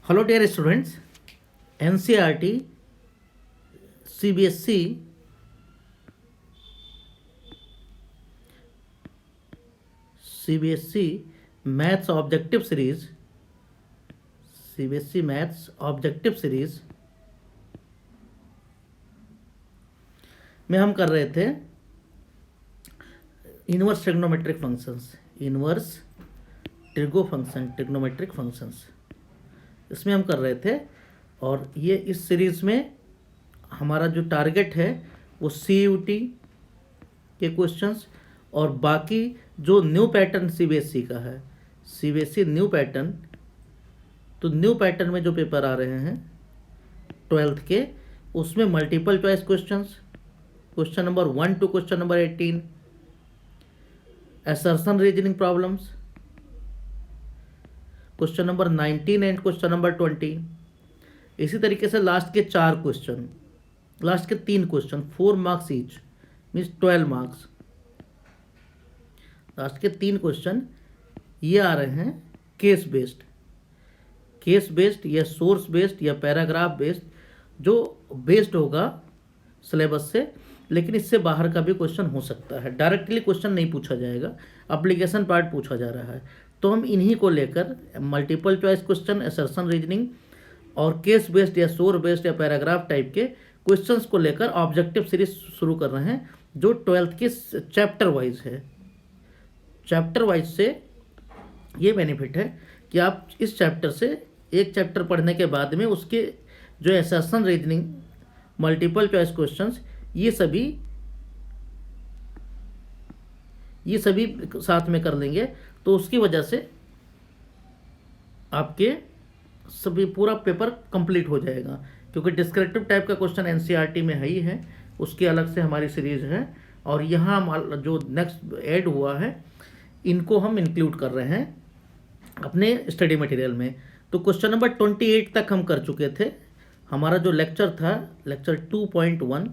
Hello dear students, NCERT, CBSE, Maths Objective Series, CBSE Maths Objective Series में हम कर रहे थे इनवर्स ट्रिग्नोमेट्रिक फंक्शंस इसमें हम कर रहे थे। और ये इस सीरीज़ में हमारा जो टारगेट है वो CUT के क्वेश्चंस और बाकी जो न्यू पैटर्न CBSE का है, CBSE न्यू पैटर्न, तो न्यू पैटर्न में जो पेपर आ रहे हैं 12th के, उसमें multiple choice questions, question number 1 to question number 18, assertion reasoning problems, question number 19 and question number 20। इसी तरीके से लास्ट के 3 question 4 marks each, means 12 marks. Last के 3 क्वेश्चन ये आ रहे हैं केस बेस्ड या सोर्स बेस्ड या पैराग्राफ बेस्ड, जो बेस्ड होगा सिलेबस से, लेकिन इससे बाहर का भी क्वेश्चन हो सकता है। डायरेक्टली क्वेश्चन नहीं पूछा जाएगा, एप्लीकेशन पार्ट पूछा जा रहा है। तो हम इन्हीं को लेकर multiple choice question, assertion reasoning और केस बेस्ड या सोर बेस्ड या पैराग्राफ टाइप के क्वेश्चंस को लेकर ऑब्जेक्टिव सीरीज शुरू कर रहे हैं, जो 12th के चैप्टर वाइज है। चैप्टर वाइज से ये बेनिफिट है कि आप इस चैप्टर से एक चैप्टर पढ़ने के बाद में उसके जो assertion reasoning, multiple choice questions, ये सभी साथ में कर लेंगे। तो उसकी वजह से आपके सभी पूरा पेपर कंप्लीट हो जाएगा, क्योंकि डिस्क्रिप्टिव टाइप का क्वेश्चन NCERT में है ही है, उसके अलग से हमारी सीरीज है। और यहाँ जो नेक्स्ट ऐड हुआ है, इनको हम इंक्लूड कर रहे हैं अपने स्टडी मटेरियल में। तो क्वेश्चन नंबर 28 तक हम कर चुके थे। हमारा जो लेक्चर था, lecture 2.1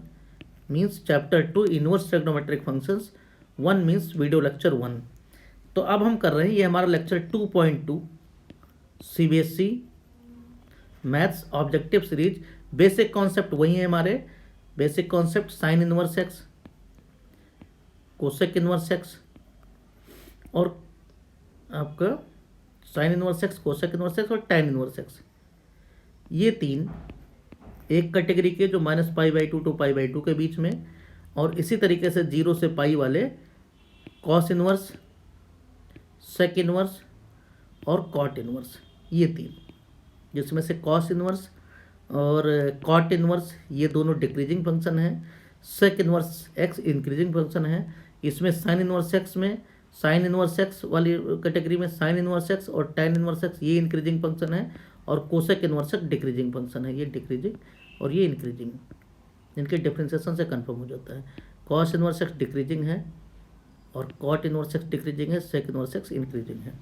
means chapter 2 inverse trigonometric functions, 1 means video lecture 1। तो अब हम कर रहे हैं, ये हमारा lecture 2.2 CBSE maths objective series. Basic concept वही है हमारे, basic concept sign inverse x, cosec inverse x और आपका sign inverse x, cosec inverse x और टैन इनवर्स एक्स। ये 3 एक कैटेगरी के, जो -π/2 to π/2 के बीच में, और इसी तरीके से 0 से पाई वाले कॉस इनवर्स, सेक इनवर्स और कॉट इनवर्स, ये 3, जिसमें से कॉस इनवर्स और कॉट इनवर्स ये दोनों डिक्रीजिंग फंक्शन है, sec inverse x increasing function है। इसमें साइन इनवर्स एक्स में, साइन इनवर्स एक्स वाली कैटेगरी में साइन इनवर्स एक्स और टैन इनवर्स एक्स ये इंक्रीजिंग फंक्शन है, और cosec inverse x decreasing function है, ये डिक्रीजिंग और ये इंक्रीजिंग। इनके डिफ्रेंसिएशन से कंफर्म हो जाता है। कॉस इनवर्स एक्स डिक्रीजिंग है और कॉट इनवर्स एक्स डिक्रीजिंग है, सेक इनवर्स एक्स इंक्रीजिंग है।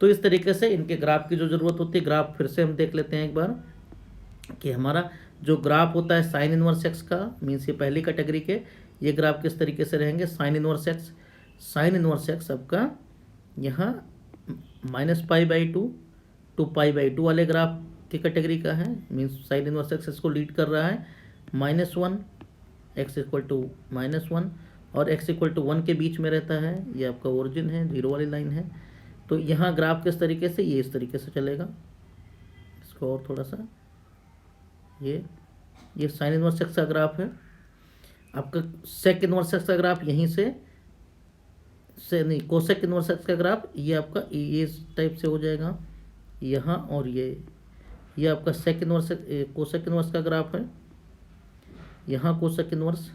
तो इस तरीके से इनके ग्राफ की जो ज़रूरत होती है, ग्राफ फिर से हम देख लेते हैं एक बार, कि हमारा जो ग्राफ होता है साइन इनवर्स एक्स का, मीन्स ये पहली कैटेगरी के, ये ग्राफ किस तरीके से रहेंगे। साइन इनवर्स एक्स आपका यहाँ -π/2 to π/2 वाले ग्राफ की कैटेगरी का है, मीन्स साइन इनवर्स एक्स इसको लीड कर रहा है। -1 x = -1 और x = 1 के बीच में रहता है, ये आपका ओरिजिन है, 0 वाली लाइन है। तो यहाँ ग्राफ किस तरीके से, ये इस तरीके से चलेगा। इसको और थोड़ा सा, ये साइन इनवर्स एक्स का ग्राफ है। आपका सेक इनवर्स एक्स का ग्राफ यहीं से नहीं, कोसेक इनवर्स एक्स का ग्राफ ये आपका ये इस टाइप से हो जाएगा यहाँ, और ये आपका सेक इनवर्स कोसेक इनवर्स का ग्राफ है। यहाँ कोसेक इनवर्स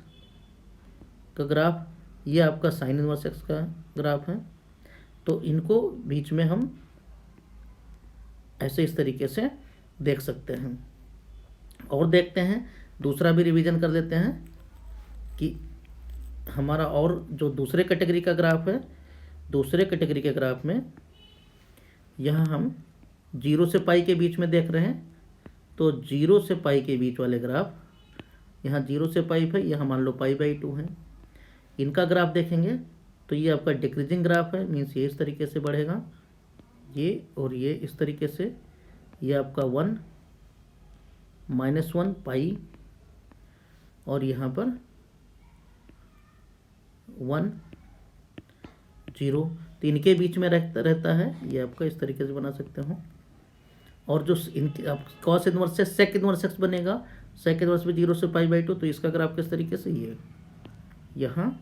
का ग्राफ, ये आपका साइन इनवर्स एक्स का ग्राफ है। तो इनको बीच में हम ऐसे इस तरीके से देख सकते हैं। और देखते हैं, दूसरा भी रिवीजन कर लेते हैं कि हमारा और जो दूसरे कैटेगरी का ग्राफ है, दूसरे कैटेगरी के ग्राफ में यहाँ हम 0 से पाई के बीच में देख रहे हैं। तो 0 से पाई के बीच वाले ग्राफ, यहाँ 0 से पाई है, यहाँ मान लो π/2 है। इनका ग्राफ देखेंगे तो ये आपका डिक्रीजिंग ग्राफ है, मीन्स ये इस तरीके से बढ़ेगा, ये और ये इस तरीके से ये आपका 1 -1 पाई, और यहाँ पर 1 0, तो इनके बीच में रहता है। ये आपका इस तरीके से बना सकते हो। और जो इनके आप कॉस इनवर्स से सेक इनवर्स एक्स बनेगा, सेक इनवर्स में 0 से π/2, तो इसका अगर आप किस तरीके से ये यहाँ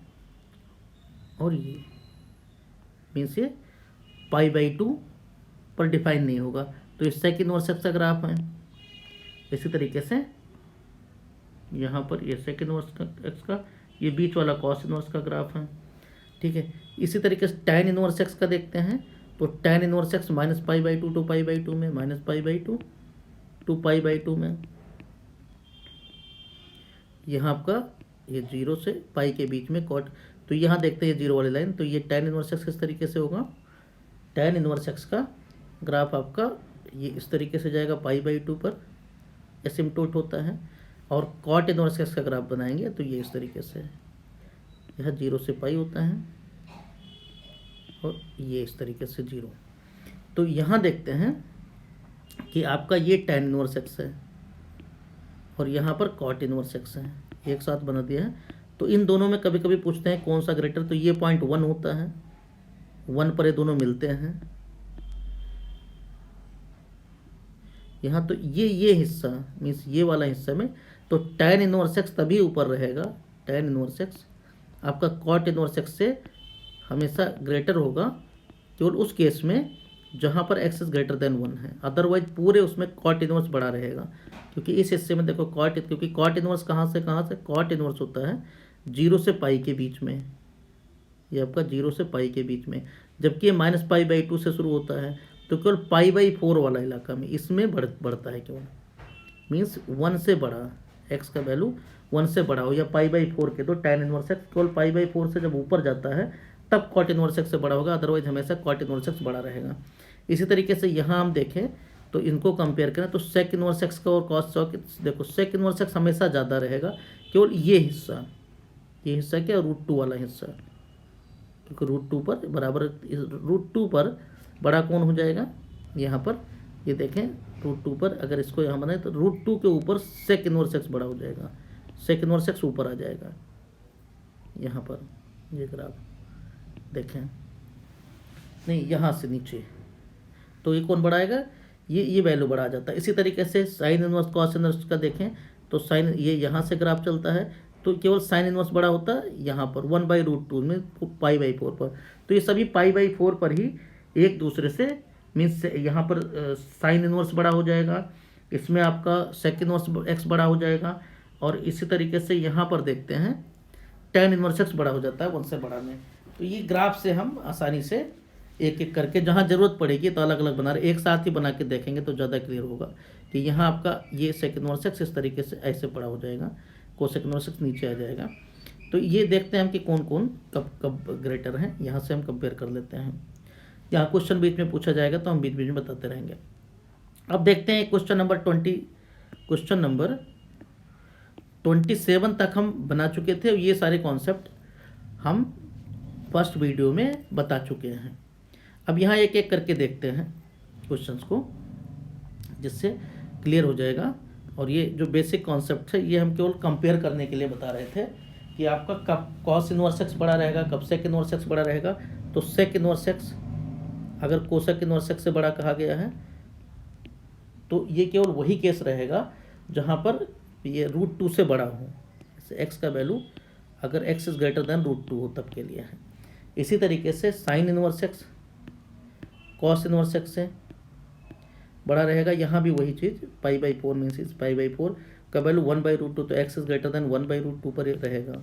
और ये मीन्स ये π/2 पर डिफाइन नहीं होगा, तो ये सेक इनवर्स एक्स का ग्राफ है। इसी तरीके से यहाँ पर ये सेक इनवर्स एक्स का, ये बीच वाला कॉस इनवर्स का ग्राफ है। ठीक है, इसी तरीके से tan इनवर्स एक्स का देखते हैं, तो tan इनवर्स एक्स -π/2 टू π/2 में, -π/2 टू π/2 में, यहाँ आपका ये 0 से पाई के बीच में कॉट, तो यहाँ देखते हैं ये 0 वाली लाइन, तो ये tan इनवर्स एक्स किस तरीके से होगा, tan इनवर्स एक्स का ग्राफ आपका ये इस तरीके से जाएगा, π/2 पर एसिम्पटोट होता है। और कॉट इनवर्स एक्स का ग्राफ बनाएंगे तो ये इस तरीके से, यह 0 से पाई होता है और ये इस तरीके से 0। तो यहाँ देखते हैं कि आपका ये tan इनवर्स एक्स है और यहाँ पर कॉट इनवर्स एक्स है, एक साथ बना दिया है। तो इन दोनों में कभी कभी पूछते हैं कौन सा ग्रेटर, तो ये पॉइंट 1 होता है, 1 पर ये दोनों मिलते हैं यहाँ। तो ये हिस्सा मीन्स ये वाला हिस्सा में, तो tan इनवर्स एक्स तभी ऊपर रहेगा, tan इनवर्स एक्स आपका कॉट इनवर्स एक्स से हमेशा ग्रेटर होगा, केवल उस केस में जहाँ पर x इज ग्रेटर देन 1 है। अदरवाइज पूरे उसमें कॉट इनवर्स बड़ा रहेगा, क्योंकि इस हिस्से में देखो क्योंकि कॉट इनवर्स कहाँ से कॉट इनवर्स होता है 0 से पाई के बीच में, ये आपका 0 से पाई के बीच में, जबकि ये -π/2 से शुरू होता है, तो केवल π/4 वाला इलाका में इसमें बढ़ता है केवल, मीन्स 1 से बड़ा, x का वैल्यू 1 से बड़ा हो या π/4 के, तो tan इनवर्स एक्स केवल π/4 से जब ऊपर जाता है तब कॉट इनवर्स एक्स से बड़ा होगा, अदरवाइज हमेशा कॉट इनवर्स एक्स बड़ा रहेगा। इसी तरीके से यहाँ हम देखें तो इनको कंपेयर करें तो सेक इनवर्स एक्स का और कॉस, देखो सेक इनवर्स एक्स हमेशा ज़्यादा रहेगा, केवल ये हिस्सा क्या, √2 वाला हिस्सा, क्योंकि √2 पर बराबर, √2 पर बड़ा कौन हो जाएगा, यहाँ पर ये देखें √2 पर अगर इसको यहाँ बनाए तो √2 के ऊपर सेक इनवर्स एक्स बड़ा हो जाएगा, सेक इनवर्स एक्स ऊपर आ जाएगा यहाँ पर, ये ग्राफ देखें, नहीं यहाँ से नीचे, तो ये कौन बढ़ाएगा, ये वैल्यू बढ़ा जाता है। इसी तरीके से साइन इनवर्स कॉस इनवर्स का देखें तो साइन ये यहाँ से ग्राफ चलता है, तो केवल साइन इनवर्स बड़ा होता है यहाँ पर 1/√2 में π/4 पर, तो ये सभी π/4 पर ही एक दूसरे से मीन्स यहाँ पर साइन इनवर्स बड़ा हो जाएगा, इसमें आपका सेक इनवर्स एक्स बड़ा हो जाएगा, और इसी तरीके से यहाँ पर देखते हैं tan इनवर्स एक्स बड़ा हो जाता है 1 से बड़ा में। तो ये ग्राफ से हम आसानी से एक एक करके जहाँ ज़रूरत पड़ेगी तो अलग अलग बना रहे, एक साथ ही बना के देखेंगे तो ज़्यादा क्लियर होगा कि यहाँ आपका ये सेक इनवर्स एक्स इस तरीके से ऐसे बड़ा हो जाएगा, कोसेक इनवर्स एक्स नीचे आ जाएगा। तो ये देखते हैं हम कि कौन कौन कब कब ग्रेटर हैं, यहाँ से हम कंपेयर कर लेते हैं। यहाँ क्वेश्चन बीच में पूछा जाएगा तो हम बीच बीच में बताते रहेंगे। अब देखते हैं क्वेश्चन नंबर 27 तक हम बना चुके थे, ये सारे कॉन्सेप्ट हम फर्स्ट वीडियो में बता चुके हैं। अब यहाँ एक एक करके देखते हैं क्वेश्चंस को, जिससे क्लियर हो जाएगा। और ये जो बेसिक कॉन्सेप्ट है ये हम केवल कंपेयर करने के लिए बता रहे थे कि आपका कब कॉस इनवर्स एक्स बड़ा रहेगा, कब सेक इनवर्स एक्स बड़ा रहेगा। तो सेक इनवर्स एक्स अगर कोसेक इनवर्स एक्स से बड़ा कहा गया है तो ये केवल वही केस रहेगा जहाँ पर ये √2 से बड़ा हो, एक्स का वैल्यू अगर एक्स इज ग्रेटर देन √2 हो तब के लिए है। इसी तरीके से sign inverse x cos inverse x से बड़ा रहेगा, यहाँ भी वही चीज़ π/4 मीन्स इज π/4 का वैल्यू 1/√2, तो एक्स इज ग्रेटर देन 1/√2 पर रहेगा।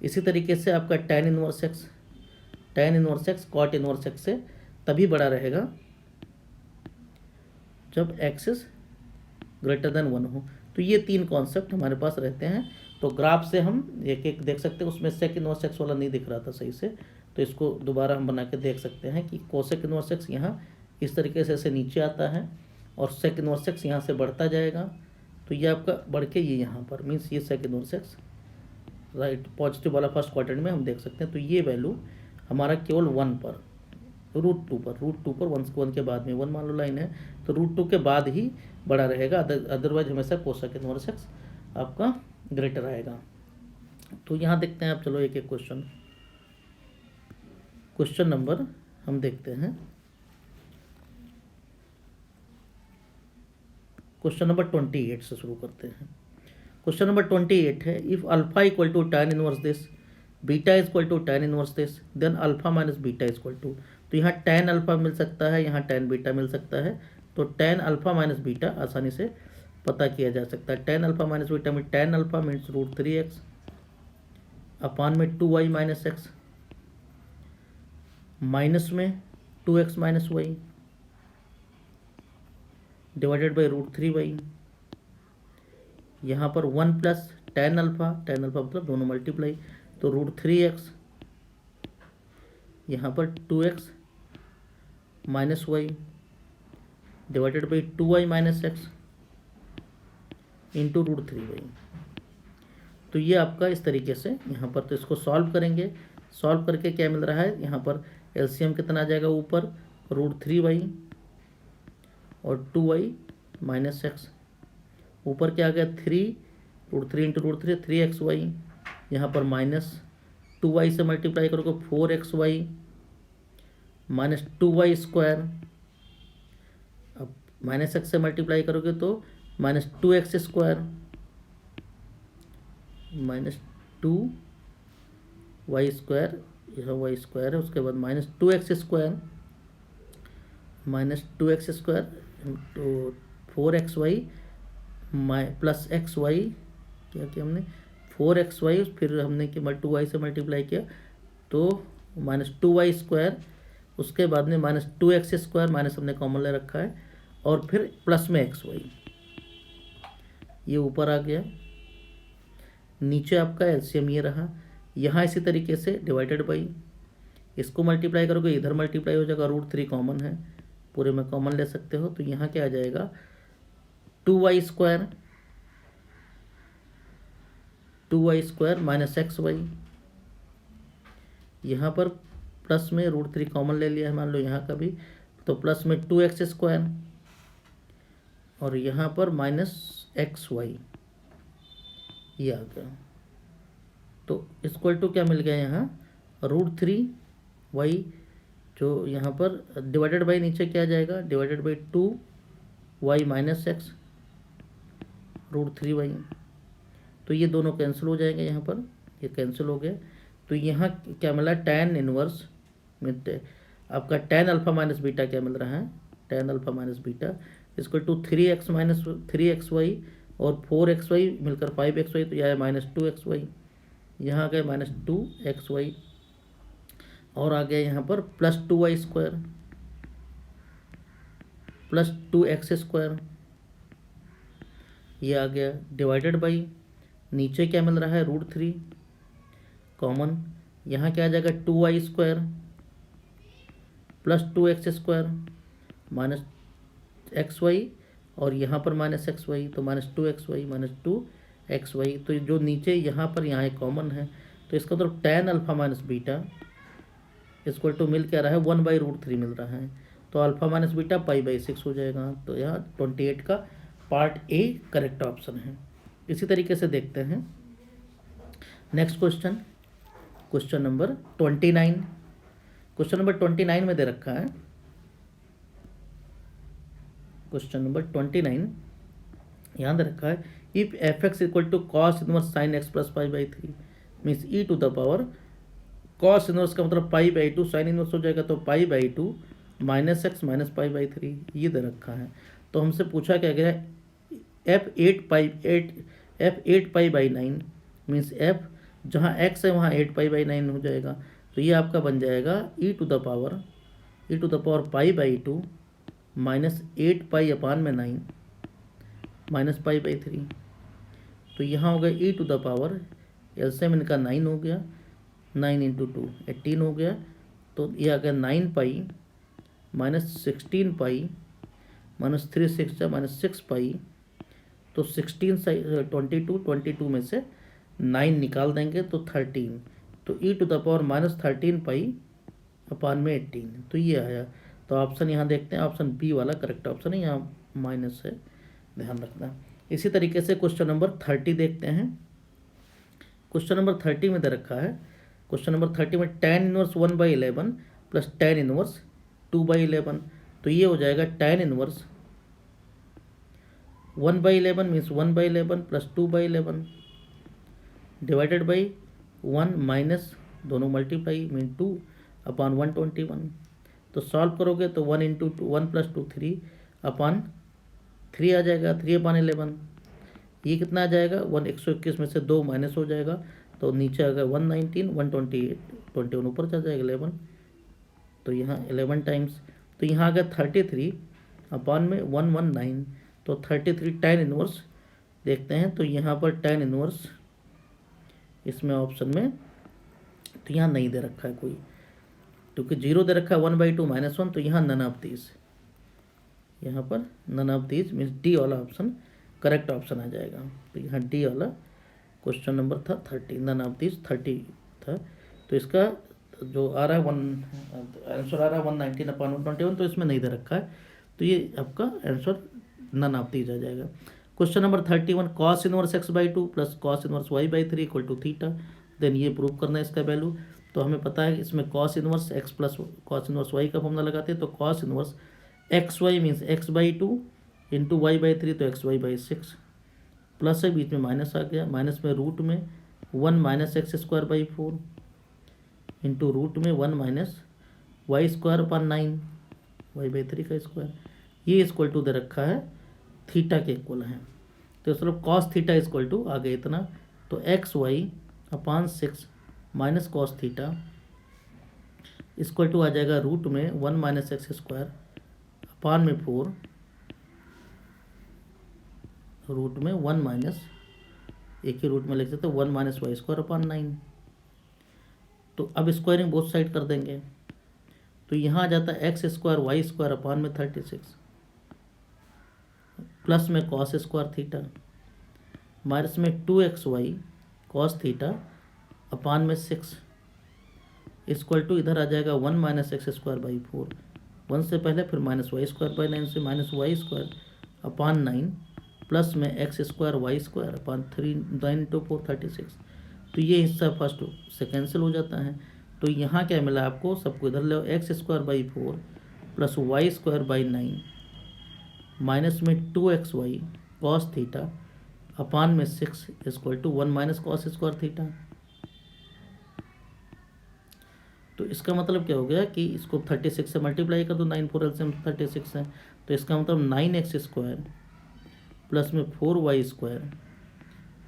इसी तरीके से आपका tan inverse x cot inverse x से तभी बड़ा रहेगा जब एक्स इज ग्रेटर देन 1 हो। तो ये तीन कॉन्सेप्ट हमारे पास रहते हैं। तो ग्राफ से हम एक एक देख सकते हैं, उसमें सेक इनवर्स एक्स वाला नहीं दिख रहा था सही से, तो इसको दोबारा हम बना के देख सकते हैं कि कोसेक इनवर्स एक्स यहाँ इस तरीके से नीचे आता है और सेक इनवर्स एक्स यहाँ से बढ़ता जाएगा। तो ये आपका बढ़ के ये यहाँ पर मीन्स ये sec inverse x right positive वाला फर्स्ट क्वाड्रेंट में हम देख सकते हैं। तो ये वैल्यू हमारा केवल 1 पर रूट टू पर वन के बाद में वन मान लो लाइन है तो रूट टू के बाद ही बड़ा रहेगा, अदरवाइज हमेशा कोसेक इनवर्स एक्स आपका ग्रेटर आएगा। तो यहाँ देखते हैं आप, चलो एक एक क्वेश्चन नंबर हम देखते हैं। क्वेश्चन नंबर 28 से शुरू करते हैं। क्वेश्चन नंबर 28 है, if alpha equal to tan inverse this, beta is equal to tan inverse this, then alpha minus beta is equal to. तो यहाँ tan अल्फा मिल सकता है, यहाँ tan बीटा मिल सकता है। तो tan अल्फा माइनस बीटा आसानी से पता किया जा सकता है। tan अल्फा माइनस बीटा में tan अल्फा मीन्स √3x अपान में 2y माइनस एक्स, माइनस में 2x minus y divided by √3y। यहाँ पर 1 प्लस tan अल्फा मतलब दोनों मल्टीप्लाई, तो √3x, यहाँ पर 2x minus y divided by 2y minus x into √3y। तो ये आपका इस तरीके से यहाँ पर, तो इसको सॉल्व करेंगे। सॉल्व करके क्या मिल रहा है, यहाँ पर एलसीएम कितना आ जाएगा, ऊपर √3y और 2y माइनस एक्स, ऊपर क्या आ गया 3, √3 इंटू √3 3xy, यहाँ पर माइनस 2y से मल्टीप्लाई करोगे 4xy माइनस 2y स्क्वायर, अब माइनस एक्स से मल्टीप्लाई करोगे तो minus 2x square minus 2y square, यह y स्क्वायर है, उसके बाद माइनस 2x स्क्वायर तो 4xy प्लस xy, क्या किया हमने 4xy, फिर हमने कि 2y से मल्टीप्लाई किया तो माइनस 2y स्क्वायर, उसके बाद में माइनस 2x स्क्वायर, माइनस हमने कॉमन ले रखा है, और फिर प्लस में xy, ये ऊपर आ गया। नीचे आपका एलसीएम ये रहा, यहाँ इसी तरीके से डिवाइडेड बाई, इसको मल्टीप्लाई करोगे इधर मल्टीप्लाई हो जाएगा, √3 कॉमन है, पूरे में कॉमन ले सकते हो, तो यहाँ क्या आ जाएगा 2y स्क्वायर माइनस xy, यहाँ पर प्लस में √3 कॉमन ले लिया है मान लो यहाँ का भी, तो प्लस में 2x स्क्वायर और यहाँ पर माइनस xy, ये आ गया। तो इक्वल टू क्या मिल गया यहाँ √3y, जो यहाँ पर डिवाइडेड बाई नीचे क्या आ जाएगा, divided by 2y minus x √3y, तो ये दोनों कैंसिल हो जाएंगे, यहाँ पर ये कैंसिल हो गए। तो यहाँ क्या मिला tan इनवर्स में आपका tan अल्फा माइनस बीटा क्या मिल रहा है, tan alpha minus beta equal to 3x minus 3xy और 4xy मिलकर 5xy, तो यह है माइनस 2xy, यहाँ आ गए माइनस 2xy, और आ गया यहाँ पर plus 2y square plus 2x square, ये आ गया डिवाइडेड बाई, नीचे क्या मिल रहा है √3 कॉमन, यहाँ क्या आ जाएगा 2y square plus 2x square minus xy, और यहाँ पर माइनस xy, तो माइनस 2xy माइनस 2xy, तो जो नीचे यहाँ पर यहाँ एक कॉमन है, तो इसका मतलब tan alpha minus beta equal to मिल क्या रहा है 1/√3 मिल रहा है, तो अल्फा माइनस बीटा π/6 हो जाएगा। तो यहाँ 28 का पार्ट ए करेक्ट ऑप्शन है। इसी तरीके से देखते हैं next question, question number 29। Question number 29 में दे रखा है, क्वेश्चन नंबर 29 यहाँ दे रखा है, if fx equal to cos inverse sine X plus π/3 means e to the power cos inverse का मतलब π/2, साइन इनवर्स हो जाएगा तो π/2 माइनस एक्स माइनस π/3, ये दे रखा है। तो हमसे पूछा क्या गया f8π/9 मीन्स f जहाँ x है वहाँ 8π/9 हो जाएगा, तो ये आपका बन जाएगा e to the power π/2 minus 8π upon में 9 माइनस π/3, तो यहाँ हो गया e to the power, LCM इनका 9 हो गया, 9 इंटू 2 18 हो गया, तो ये आ गया 9π माइनस 16π माइनस 3 6 माइनस 6π, तो 16 22 में से 9 निकाल देंगे तो 13, तो e to the power minus 13π upon में 18, तो ये आया। तो ऑप्शन यहाँ देखते हैं, ऑप्शन बी वाला करेक्ट ऑप्शन है, यहाँ माइनस है, ध्यान रखना। इसी तरीके से क्वेश्चन नंबर 30 देखते हैं। क्वेश्चन नंबर 30 में दे रखा है, क्वेश्चन नंबर 30 में tan inverse 1/11 plus tan inverse 2/11, तो ये हो जाएगा tan inverse 1/11 means 1/11 plus 2/11 divided by 1 minus दोनों मल्टीप्लाई मीन 2 अपान 121। तो सॉल्व करोगे तो 1 इंटू 1 प्लस 2 3 अपान 3 आ जाएगा, 3/11। ये कितना आ जाएगा, 121 में से 2 माइनस हो जाएगा, तो नीचे आएगा 119, 128, 21 ऊपर चल जाएगा 11, तो यहाँ 11 टाइम्स, तो यहाँ आ गया 33 अपान में 119। तो 33 tan इनवर्स देखते हैं, तो यहाँ पर tan इनवर्स इसमें ऑप्शन में तो यहाँ नहीं दे रखा है कोई, क्योंकि 0 दे रखा है 1/2 -1, तो यहाँ नन ऑफ दीज, यहाँ पर none of these means D वाला ऑप्शन करेक्ट ऑप्शन आ जाएगा। तो यहाँ डी वाला क्वेश्चन नंबर था 30, नन ऑफ दीज 30 था। तो इसका जो आ रहा है आंसर आ रहा है 119/121, तो इसमें नहीं दे रखा है, तो ये आपका आंसर नन ऑफ दीज आ जाएगा। Question number 31 cos inverse x/2 plus cos inverse y/3 equal to theta, then ये प्रूव करना है इसका वैल्यू। तो हमें पता है इसमें cos inverse x plus cos inverse y का फॉर्मूला लगाते हैं, तो cos inverse xy means x/2 into y/3, तो xy/6 प्लस है, बीच में माइनस आ गया, माइनस में रूट में 1 माइनस x² इंटू रूट में 1 माइनस y²/9 y/3 का स्क्वायर, ये इक्वल टू दे रखा है थीटा के इक्वल है। तो मतलब कॉस थीटा इक्वल टू आ गया इतना, तो xy/6 minus cos theta equal to आ जाएगा रूट में 1 माइनस x² अपान में 4 रूट में 1 माइनस, एक ही रूट में लिख सकते 1 माइनस y²/9। तो अब स्क्वायरिंग बोथ साइड कर देंगे, तो यहाँ आ जाता है x² y² अपान में 36 प्लस में cos स्क्वायर थीटा माइनस में 2xy cos थीटा अपान में 6 इक्वल टू इधर आ जाएगा 1 माइनस x²/4, 1 से पहले फिर माइनस y²/9 से माइनस y² अपान 9 प्लस में x² y² अपान 3 9 × 4 36। तो ये हिस्सा फर्स्ट से कैंसिल हो जाता है। तो यहाँ क्या मिला आपको, सबको इधर ले x²/4 प्लस y²/9 माइनस में 2xy cos थीटा अपान में 6 equal to 1 minus cos square theta. तो इसका मतलब क्या हो गया कि इसको 36 से मल्टीप्लाई कर दो, 9 4 एलसीएम 36 है, तो इसका मतलब 9x² प्लस में 4y²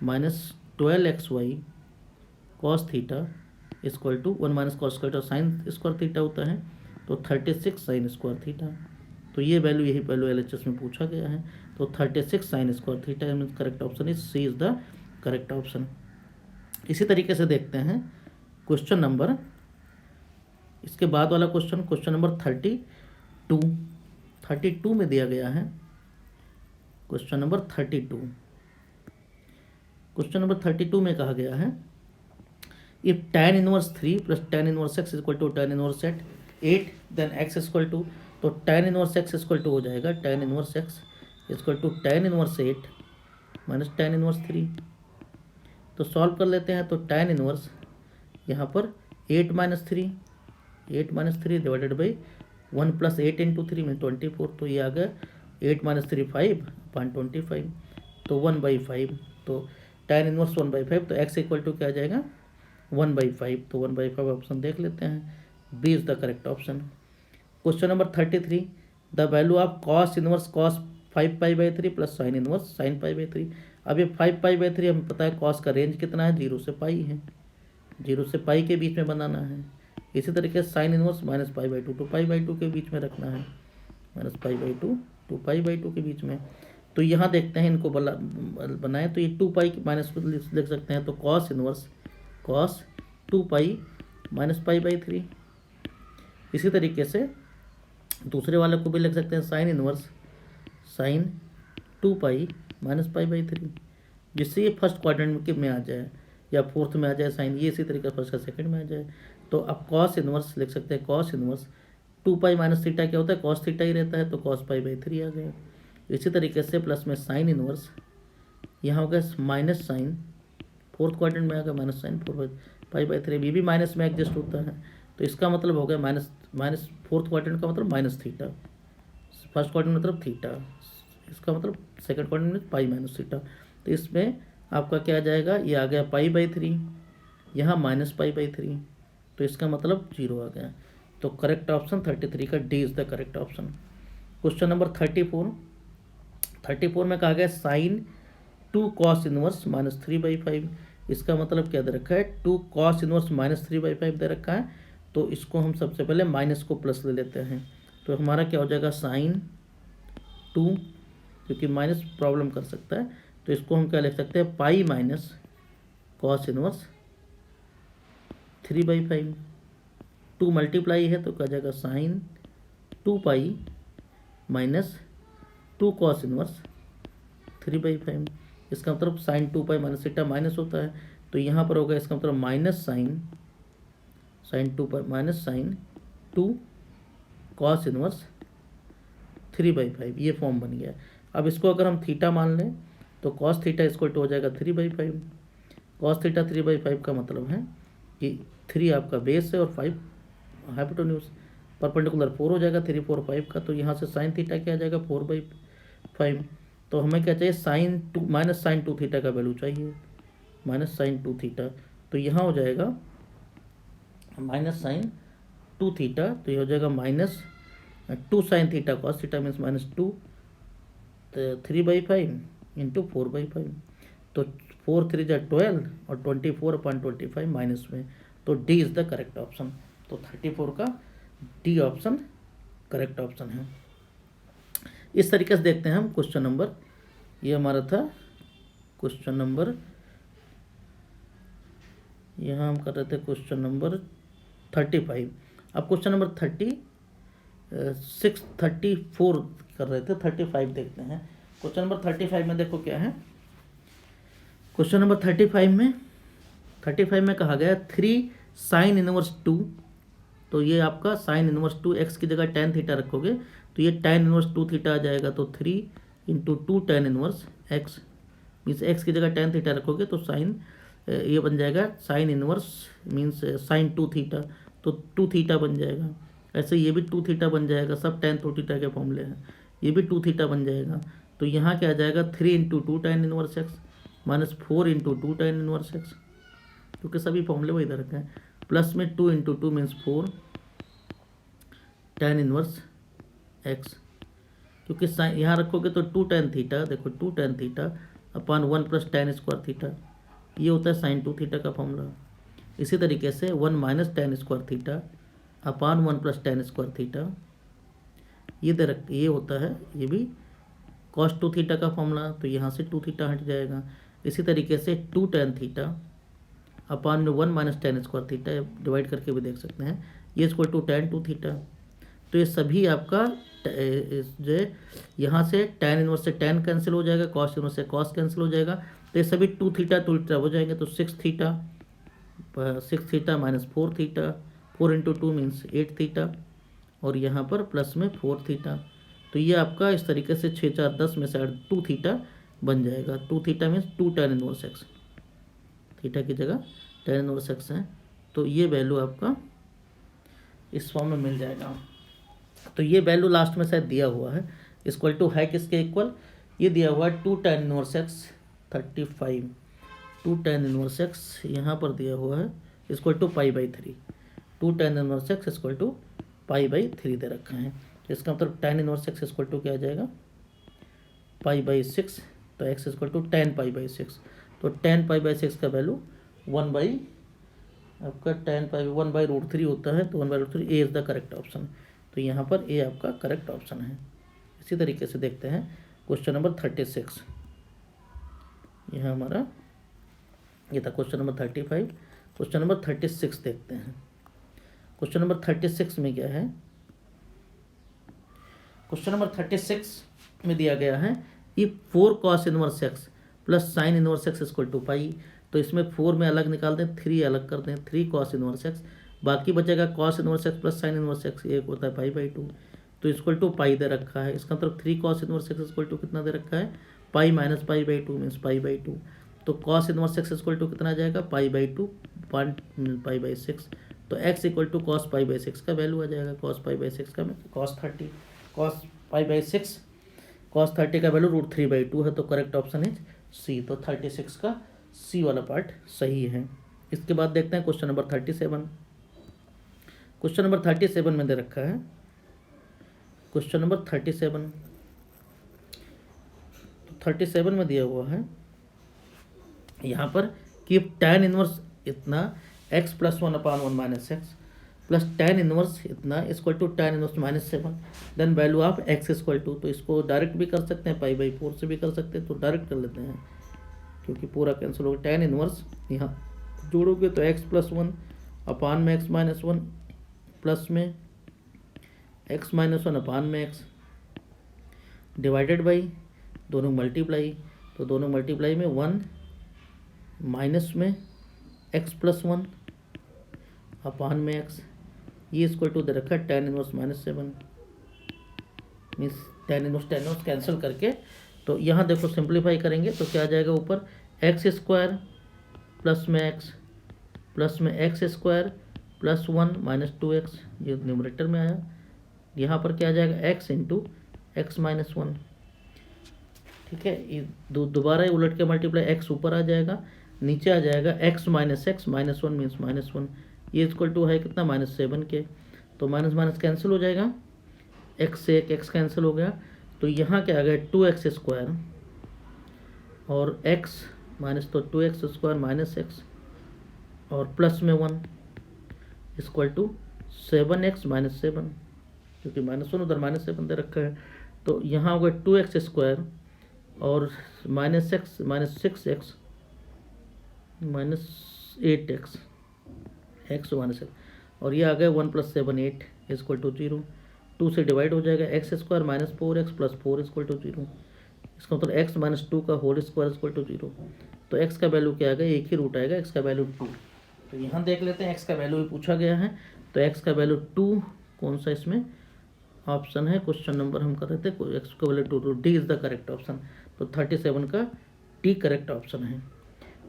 minus 12xy cos theta equal to 1 minus cos square sine square theta होता है, तो 36 साइन स्क्वायर थीटा। तो ये वैल्यू, यही वैल्यू LHS में पूछा गया है, तो 36 sine square theta means correct option is C is the correct option. इसी तरीके से देखते हैं क्वेश्चन नंबर, इसके बाद वाला क्वेश्चन, क्वेश्चन नंबर 32 में दिया गया है। क्वेश्चन नंबर 32, क्वेश्चन नंबर 32 में कहा गया है if tan inverse 3 plus tan inverse x equal to tan inverse 8 then x equal to, तो tan inverse x equal to हो जाएगा tan inverse x equal to tan inverse 8 minus tan inverse 3। तो solve कर लेते हैं, तो tan inverse यहाँ पर 8 minus 3 divided by 1 plus 8 into 3 में 24, तो ये आ गया 8 माइनस 3 5 अपान 25, तो 1/5, तो tan इनवर्स 1/5, तो x इक्वल टू क्या आ जाएगा 1/5, तो 1/5 ऑप्शन देख लेते हैं, B is the correct option. Question number 33 the value of cos inverse cos 5π/3 plus sine inverse sin π/3। अब ये 5π/3 हमें पता है cos का रेंज कितना है, 0 से पाई है, 0 से पाई के बीच में बनाना है। इसी तरीके से साइन इनवर्स माइनस π/2 टू π/2 के बीच में रखना है, माइनस π/2 टू π/2 के बीच में। तो यहाँ देखते हैं इनको बनाए, तो ये 2π माइनस लिख सकते हैं, तो cos इनवर्स cos 2π माइनस π/3। इसी तरीके से दूसरे वाले को भी लिख सकते हैं साइन इनवर्स साइन 2π माइनस π/3, जिससे ये फर्स्ट क्वाड्रेंट में आ जाए या फोर्थ में आ जाए साइन, ये इसी तरीके फर्स्ट का सेकंड में आ जाए। तो अब कॉस इनवर्स लिख सकते हैं, cos inverse 2 pi minus theta क्या होता है, कॉस थीटा ही रहता है, तो कॉस पाई बाई 3 आ गया। इसी तरीके से प्लस में साइन इनवर्स, यहाँ हो गया माइनस साइन, फोर्थ क्वाड्रेंट में आ गया माइनस साइन 4 पाई बाई 3, भी माइनस में एडजस्ट होता है, तो इसका मतलब हो गया माइनस फोर्थ क्वाड्रेंट का मतलब माइनस थीटा, फर्स्ट क्वाड्रेंट मतलब थीटा, इसका मतलब सेकंड क्वाड्रेंट में पाई माइनस थीटा। तो इसमें आपका क्या आ जाएगा, ये आ गया पाई बाई 3, यहाँ माइनस पाई बाई 3, तो इसका मतलब 0 आ गया। तो करेक्ट ऑप्शन 33 का D is the correct option. Question number 34 में कहा गया साइन 2 कॉस इनवर्स माइनस 3/5, इसका मतलब क्या दे रखा है, 2 कॉस इनवर्स माइनस 3/5 दे रखा है, तो इसको हम सबसे पहले माइनस को प्लस ले लेते हैं, तो हमारा क्या हो जाएगा साइन 2, क्योंकि माइनस प्रॉब्लम कर सकता है, तो इसको हम क्या लिख सकते हैं, pi minus cos inverse 3/5, 2 multiply है तो क्या जाएगा sine 2 pi minus 2 cos inverse 3/5, इसका मतलब sine 2 pi minus theta minus होता है, तो यहाँ पर होगा इसका मतलब minus sine 2 pi minus sine 2 cos inverse 3/5, ये फॉर्म बन गया। अब इसको अगर हम थीटा मान लें तो कॉस थीटा इसको हो जाएगा 3/5, कॉस थीटा 3/5 का मतलब है कि 3 आपका बेस है और 5 हाइपोटेन्यूज, परपेंडिकुलर 4 हो जाएगा, 3 4 5 का, तो यहाँ से साइन थीटा क्या आ जाएगा 4/5, तो हमें क्या चाहिए साइन 2 माइनस साइन 2 थीटा का वैल्यू चाहिए, माइनस साइन 2 थीटा, तो यहाँ हो जाएगा माइनस साइन 2 थीटा, तो ये हो जाएगा minus 2 sine theta cos theta means minus 2 3/5 into 4/5, तो 4 3 जा 12 और 24/25 माइनस में, तो D is the correct option. तो 34 का डी ऑप्शन करेक्ट ऑप्शन है। इस तरीके से देखते हैं हम क्वेश्चन नंबर, ये हमारा था क्वेश्चन नंबर, यहाँ हम कर रहे थे क्वेश्चन नंबर 35। अब क्वेश्चन नंबर 34 कर रहे थे, 35 देखते हैं। क्वेश्चन नंबर 35 में देखो क्या है, क्वेश्चन नंबर 35 में कहा गया 3 साइन इनवर्स 2, तो ये आपका साइन इनवर्स 2 एक्स की जगह टेन थीटा रखोगे तो ये टेन इनवर्स 2 थीटा आ जाएगा, तो 3 into 2 tan inverse x, means x की जगह टेन थीटा रखोगे तो साइन ये बन जाएगा sine inverse means sign 2 theta, तो 2 थीटा बन जाएगा। ऐसे ये भी 2 थीटा बन जाएगा, सब टेन 2 थीटा के फॉर्मूले हैं, ये भी 2 थीटा बन जाएगा, तो यहाँ क्या आ जाएगा 3 into 2 tan inverse x minus 4 into 2 tan inverse x, क्योंकि सभी फॉर्मूले वही इधर रखे हैं, प्लस में 2 into 2 means 4 ten inverse x, क्योंकि साइन यहाँ रखोगे तो 2 टेन थीटा, देखो 2 tan theta upon 1 plus ten square theta, ये होता है साइन 2 थीटा का फॉर्मूला। इसी तरीके से 1 minus ten square theta upon 1 plus ten square theta, ये होता है, ये भी कॉस 2 थीटा का फॉर्मूला, तो यहाँ से 2 थीटा हट जाएगा। इसी तरीके से 2 टेन थीटा अपॉन में 1 minus ten square theta, divide करके भी देख सकते हैं, ये इक्वल टू टेन 2 थीटा, तो ये सभी आपका जो यहाँ से टेन इनवर्स से टेन कैंसिल हो जाएगा, कॉस इनवर्स से कॉस कैंसिल हो जाएगा, तो ये सभी 2 थीटा हो जाएंगे, तो 6 theta minus 4 theta, 4 into 2 means 8 theta, और यहाँ पर प्लस में 4 थीटा, तो ये आपका इस तरीके से 6 4 10 में से 2 थीटा बन जाएगा। 2 theta means 2 tan inverse x, theta की जगह टेन इनवर्स एक्स है, तो ये वैल्यू आपका इस फॉर्म में मिल जाएगा। तो ये वैल्यू लास्ट में शायद दिया हुआ है, इक्वल टू है किसके इक्वल, ये दिया हुआ है 2 tan inverse X 35, 2 tan inverse X यहाँ पर दिया हुआ है equal to pi, 2 tan inverse x equal to pi दे रखा है, इसका मतलब tan inverse x equal to क्या आ जाएगा पाई/6, तो एक्स इक्वल टू 10 पाई/6, तो 10 पाई/6 का वैल्यू 1 आपका 10 पाई 1/√3 होता है, तो 1/√3 ए इज़ द करेक्ट ऑप्शन, तो यहाँ पर ए आपका करेक्ट ऑप्शन है। इसी तरीके से देखते हैं क्वेश्चन नंबर 36, यह हमारा ये था क्वेश्चन नंबर 35। क्वेश्चन नंबर 36 देखते हैं। क्वेश्चन नंबर 36 में क्या है, क्वेश्चन नंबर 36 में दिया गया है ये 4 cos inverse X plus sine inverse x equal to pi, तो इसमें 4 में अलग निकाल दें, 3 अलग कर दें, 3 कॉस इनवर्स एक्स बाकी बचेगा cos inverse X plus sine inverse X, एक होता है पाई बाई टू, तो इक्वल टू पाई दे रखा है। इसका मतलब 3 cos inverse x equal to कितना दे रखा है, pi minus pi by two means pi by two. तो cos inverse x equal to कितना आ जाएगा, pi by two, pi by six. तो X equal to cos pi by six का वैल्यू आ जाएगा, कॉस पाई बाई सिक्स का cos 30, cos pi by six, cos 30 का value √3/2 है, तो करेक्ट ऑप्शन इज सी। तो 36 का सी वाला पार्ट सही है। इसके बाद देखते हैं क्वेश्चन नंबर 37। क्वेश्चन नंबर 37 में दे रखा है, क्वेश्चन नंबर 37, तो 37 में दिया हुआ है यहाँ पर कि tan इनवर्स इतना x plus 1/1 minus X plus tan inverse इतना equal to tan inverse -7, then value of x equal to, तो इसको डायरेक्ट भी कर सकते हैं, पाई बाई 4 से भी कर सकते हैं, तो डायरेक्ट कर लेते हैं क्योंकि पूरा कैंसिल होगा। tan इनवर्स यहाँ जोड़ोगे तो x प्लस 1 में x माइनस 1 प्लस में x minus 1 x divided by दोनों मल्टीप्लाई, तो दोनों मल्टीप्लाई में 1 माइनस में x प्लस 1 x, ये इक्वल टू दे रखा है tan inverse -7 means tan inverse cancel करके, तो यहाँ देखो सिंप्लीफाई करेंगे तो क्या आ जाएगा, ऊपर x² प्लस में x प्लस में x² प्लस 1 माइनस 2x, ये न्यूमरेटर में आया। यहाँ पर क्या आ जाएगा, x इंटू एक्स माइनस 1, ठीक है। ये दोबारा उलट के मल्टीप्लाई, x ऊपर आ जाएगा, नीचे आ जाएगा x minus x minus 1 means -1, ये इक्वल टू है कितना, -7 के, तो माइनस माइनस कैंसिल हो जाएगा, x से एक x कैंसिल हो गया, तो यहाँ क्या आ गया 2x² और x माइनस, तो 2x² माइनस एक्स और प्लस में 1 इक्वल टू 7x माइनस 7, क्योंकि -1 उधर -7 दे रखा है, तो यहाँ होगा 2x² और -x minus 6x minus 8x, x minus x, और ये आ गया 1 + 7 8 इक्वल टू 0, 2 से डिवाइड हो जाएगा, x² minus 4x plus 4 equal to 0, इसका मतलब x माइनस 2 का होल स्क्वायर इक्वल टू 0, तो x का वैल्यू क्या आएगा, एक ही रूट आएगा, x का वैल्यू 2। तो यहाँ देख लेते हैं x का वैल्यू भी पूछा गया है, तो x का वैल्यू 2 कौन सा इसमें ऑप्शन है, क्वेश्चन नंबर हम कर रहे थे, x का value 2, D is the correct option, तो 37 का डी करेक्ट ऑप्शन है।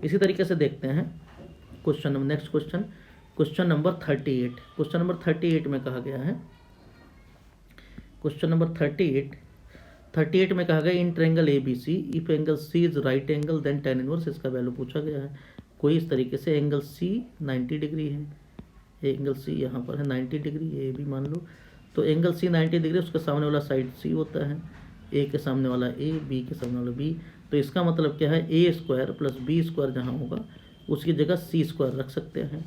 इसी तरीके से देखते हैं question number, next question, question number 38। Question number 38 में कहा गया है, क्वेश्चन नंबर 38 में कहा गया in triangle ABC if angle C is right angle then tan inverse, इसका वैल्यू पूछा गया है। कोई इस तरीके से एंगल C 90 डिग्री है, एंगल C यहाँ पर है 90 डिग्री, ये भी मान लो, तो एंगल C 90 डिग्री, उसके सामने वाला साइड C होता है, A के सामने वाला A, B के सामने वाला B, तो इसका मतलब क्या है, a² प्लस b² जहाँ होगा उसकी जगह c² रख सकते हैं।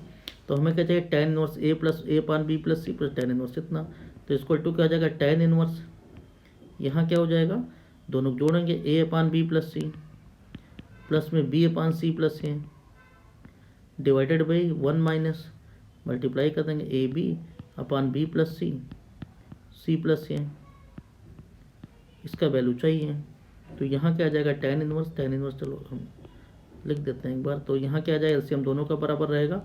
तो हमें क्या चाहिए, tan inverse a plus a/b plus c plus tan inverse इतना, तो इक्वल टू क्या आ जाएगा, tan इनवर्स, यहाँ क्या हो जाएगा, दोनों जोड़ेंगे a/b प्लस c प्लस में b/c plus a divided by 1 minus multiply कर देंगे ab/b plus c plus a, इसका वैल्यू चाहिए, तो यहाँ क्या आ जाएगा, tan इनवर्स, चलो हम लिख देते हैं एक बार, तो यहाँ क्या आ जाएगा, एलसीएम दोनों का बराबर रहेगा,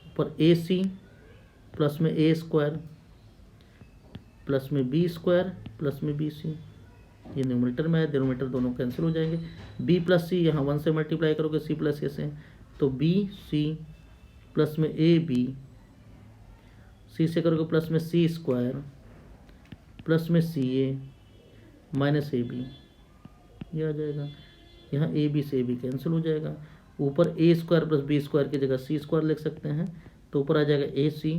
ऊपर AC प्लस में a² प्लस में b² प्लस में bc, ये न्यूमरेटर में है, डिनोमिनेटर दोनों कैंसिल हो जाएंगे, b प्लस c यहाँ 1 से मल्टीप्लाई करोगे c प्लस a से, तो bc प्लस में ab, c से करोगे प्लस में c² प्लस में ca माइनस ab, ये आ जाएगा, यहाँ AB से AB कैंसिल हो जाएगा, ऊपर a² प्लस b² की जगह c² लिख सकते हैं, तो ऊपर आ जाएगा AC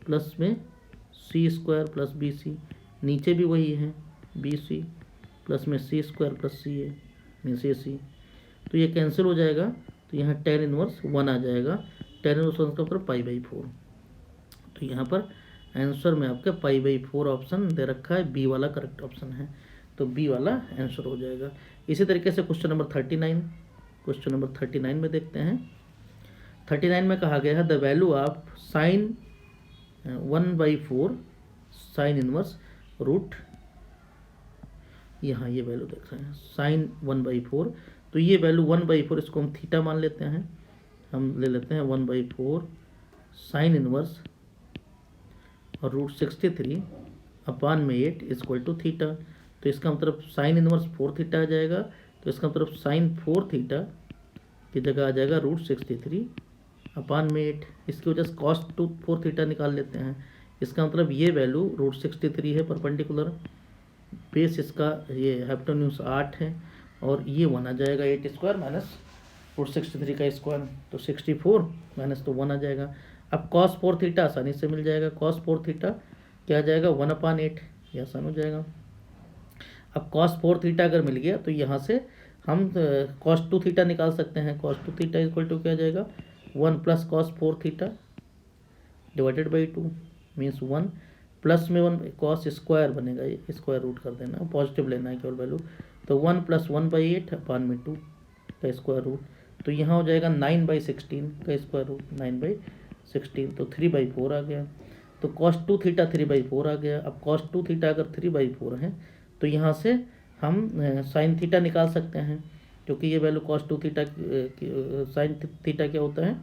प्लस में c² प्लस bc, नीचे भी वही है bc प्लस में c² plus ca means AC, तो ये कैंसिल हो जाएगा, तो यहाँ tan इनवर्स 1 आ जाएगा, tan इनवर्स 1 का ऊपर π/4, तो यहाँ पर आंसर में आपका π/4 ऑप्शन दे रखा है, बी वाला करेक्ट ऑप्शन है, तो बी वाला आंसर हो जाएगा। इसी तरीके से क्वेश्चन नंबर 39, क्वेश्चन नंबर 39 में देखते हैं, 39 में कहा गया है the value of sine 1/4 sine inverse root, यहाँ ये वैल्यू देख रहे हैं साइन 1/4, तो ये वैल्यू 1/4, इसको हम थीटा मान लेते हैं, हम ले लेते हैं 1/4 साइन इनवर्स और √63/8 इक्वल टू थीटा। तो इसका मतलब साइन इनवर्स 4 थीटा आ जाएगा। तो इसका मतलब साइन 4 थीटा की जगह आ जाएगा √63/8। इसकी वजह से कॉस 4 थीटा निकाल लेते हैं। इसका मतलब ये वैल्यू √63 है परपेंडिकुलर, बेस इसका ये हाइपोटेन्यूज 8 है, और ये 1 आ जाएगा 8 स्क्वायर माइनस √63 का स्क्वायर, तो 64 माइनस तो 1 आ जाएगा। अब cos 4 थीटा आसानी से मिल जाएगा। cos 4 थीटा क्या आ जाएगा 1/8, ये आसान हो जाएगा। अब cos 4 थीटा अगर मिल गया तो यहाँ से हम cos 2 थीटा निकाल सकते हैं। cos 2 थीटा इक्वल टू क्या आ जाएगा 1 plus cos 4 theta divided by 2 means 1 plus में 1 cos स्क्वायर बनेगा, ये स्क्वायर रूट कर देना, पॉजिटिव लेना है केवल वैल्यू। तो 1 प्लस 1/8/2 का स्क्वायर रूट, तो यहाँ हो जाएगा 9/16 का स्क्वायर रूट 9/16, तो 3/4 आ गया। तो cos 2 थीटा 3/4 आ गया। अब cos 2 थीटा अगर 3/4 है तो यहाँ से हम साइन थीटा निकाल सकते हैं, क्योंकि ये value cos 2 theta sine theta क्या होता है,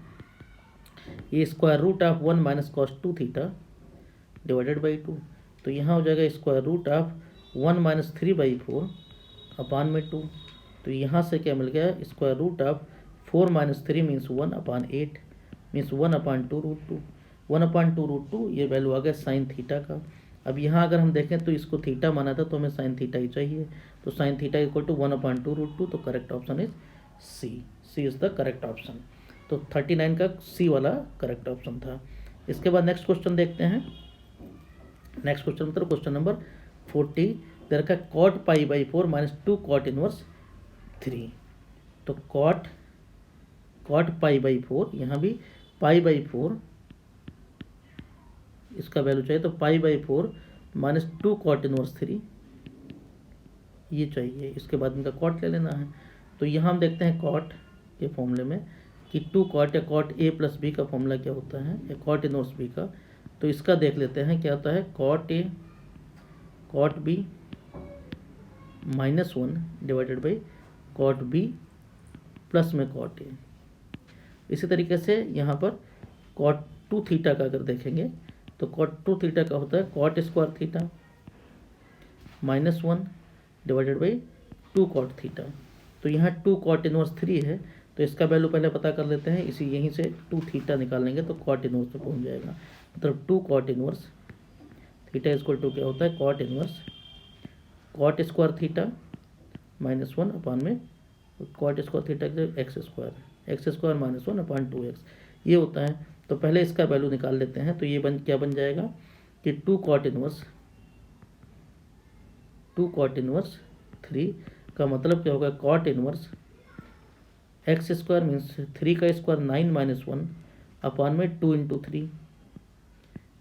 ये square root of 1 minus cos 2 theta divided by 2। तो यहाँ हो जाएगा स्क्वायर रूट ऑफ 1 माइनस 3/4/2। तो यहाँ से क्या मिल गया square root of 4 minus 3 means 1/8 means 1/2√2। 1/2√2 ये वैल्यू आ गया साइन थीटा का। अब यहाँ अगर हम देखें तो इसको थीटा माना था, तो हमें साइन थीटा ही चाहिए। तो साइन थीटा इक्वल टू 1/2√2, तो correct option is C is the correct option. तो 39 का सी वाला करेक्ट ऑप्शन था। इसके बाद नेक्स्ट क्वेश्चन देखते हैं। नेक्स्ट क्वेश्चन मतलब क्वेश्चन नंबर 40 दे रखा है cot π/4 माइनस 2 cot इनवर्स 3। तो cot π/4, यहाँ भी π/4 इसका वैल्यू चाहिए, तो π/4 माइनस 2 cot इनवर्स 3 ये चाहिए। इसके बाद इनका cot ले लेना है। तो यहाँ हम देखते हैं cot के फॉर्मूले में कि 2 cot या cot a प्लस b का फॉर्मूला क्या होता है, या cot इनवर्स b का। तो इसका देख लेते हैं क्या होता है, cot a cot b minus 1 divided by cot b plus में cot a। इसी तरीके से यहाँ पर cot 2 थीटा का अगर देखेंगे तो cot 2 थीटा का होता है cot square theta minus 1 divided by 2 cot theta. तो यहाँ 2 cot इनवर्स 3 है, तो इसका वैल्यू पहले पता कर लेते हैं। इसी यहीं से 2 थीटा निकालेंगे तो cot इनवर्स पे पहुँच जाएगा। मतलब 2 cot inverse theta equal to क्या होता है cot inverse cot square theta minus 1 में cot square theta x square minus 1/2x ये होता है। तो पहले इसका वैल्यू निकाल लेते हैं। तो ये क्या बन जाएगा कि 2 cot इनवर्स 3 का मतलब क्या होगा cot inverse x square means 3 का स्क्वायर 9 माइनस 1/2 इंटू 3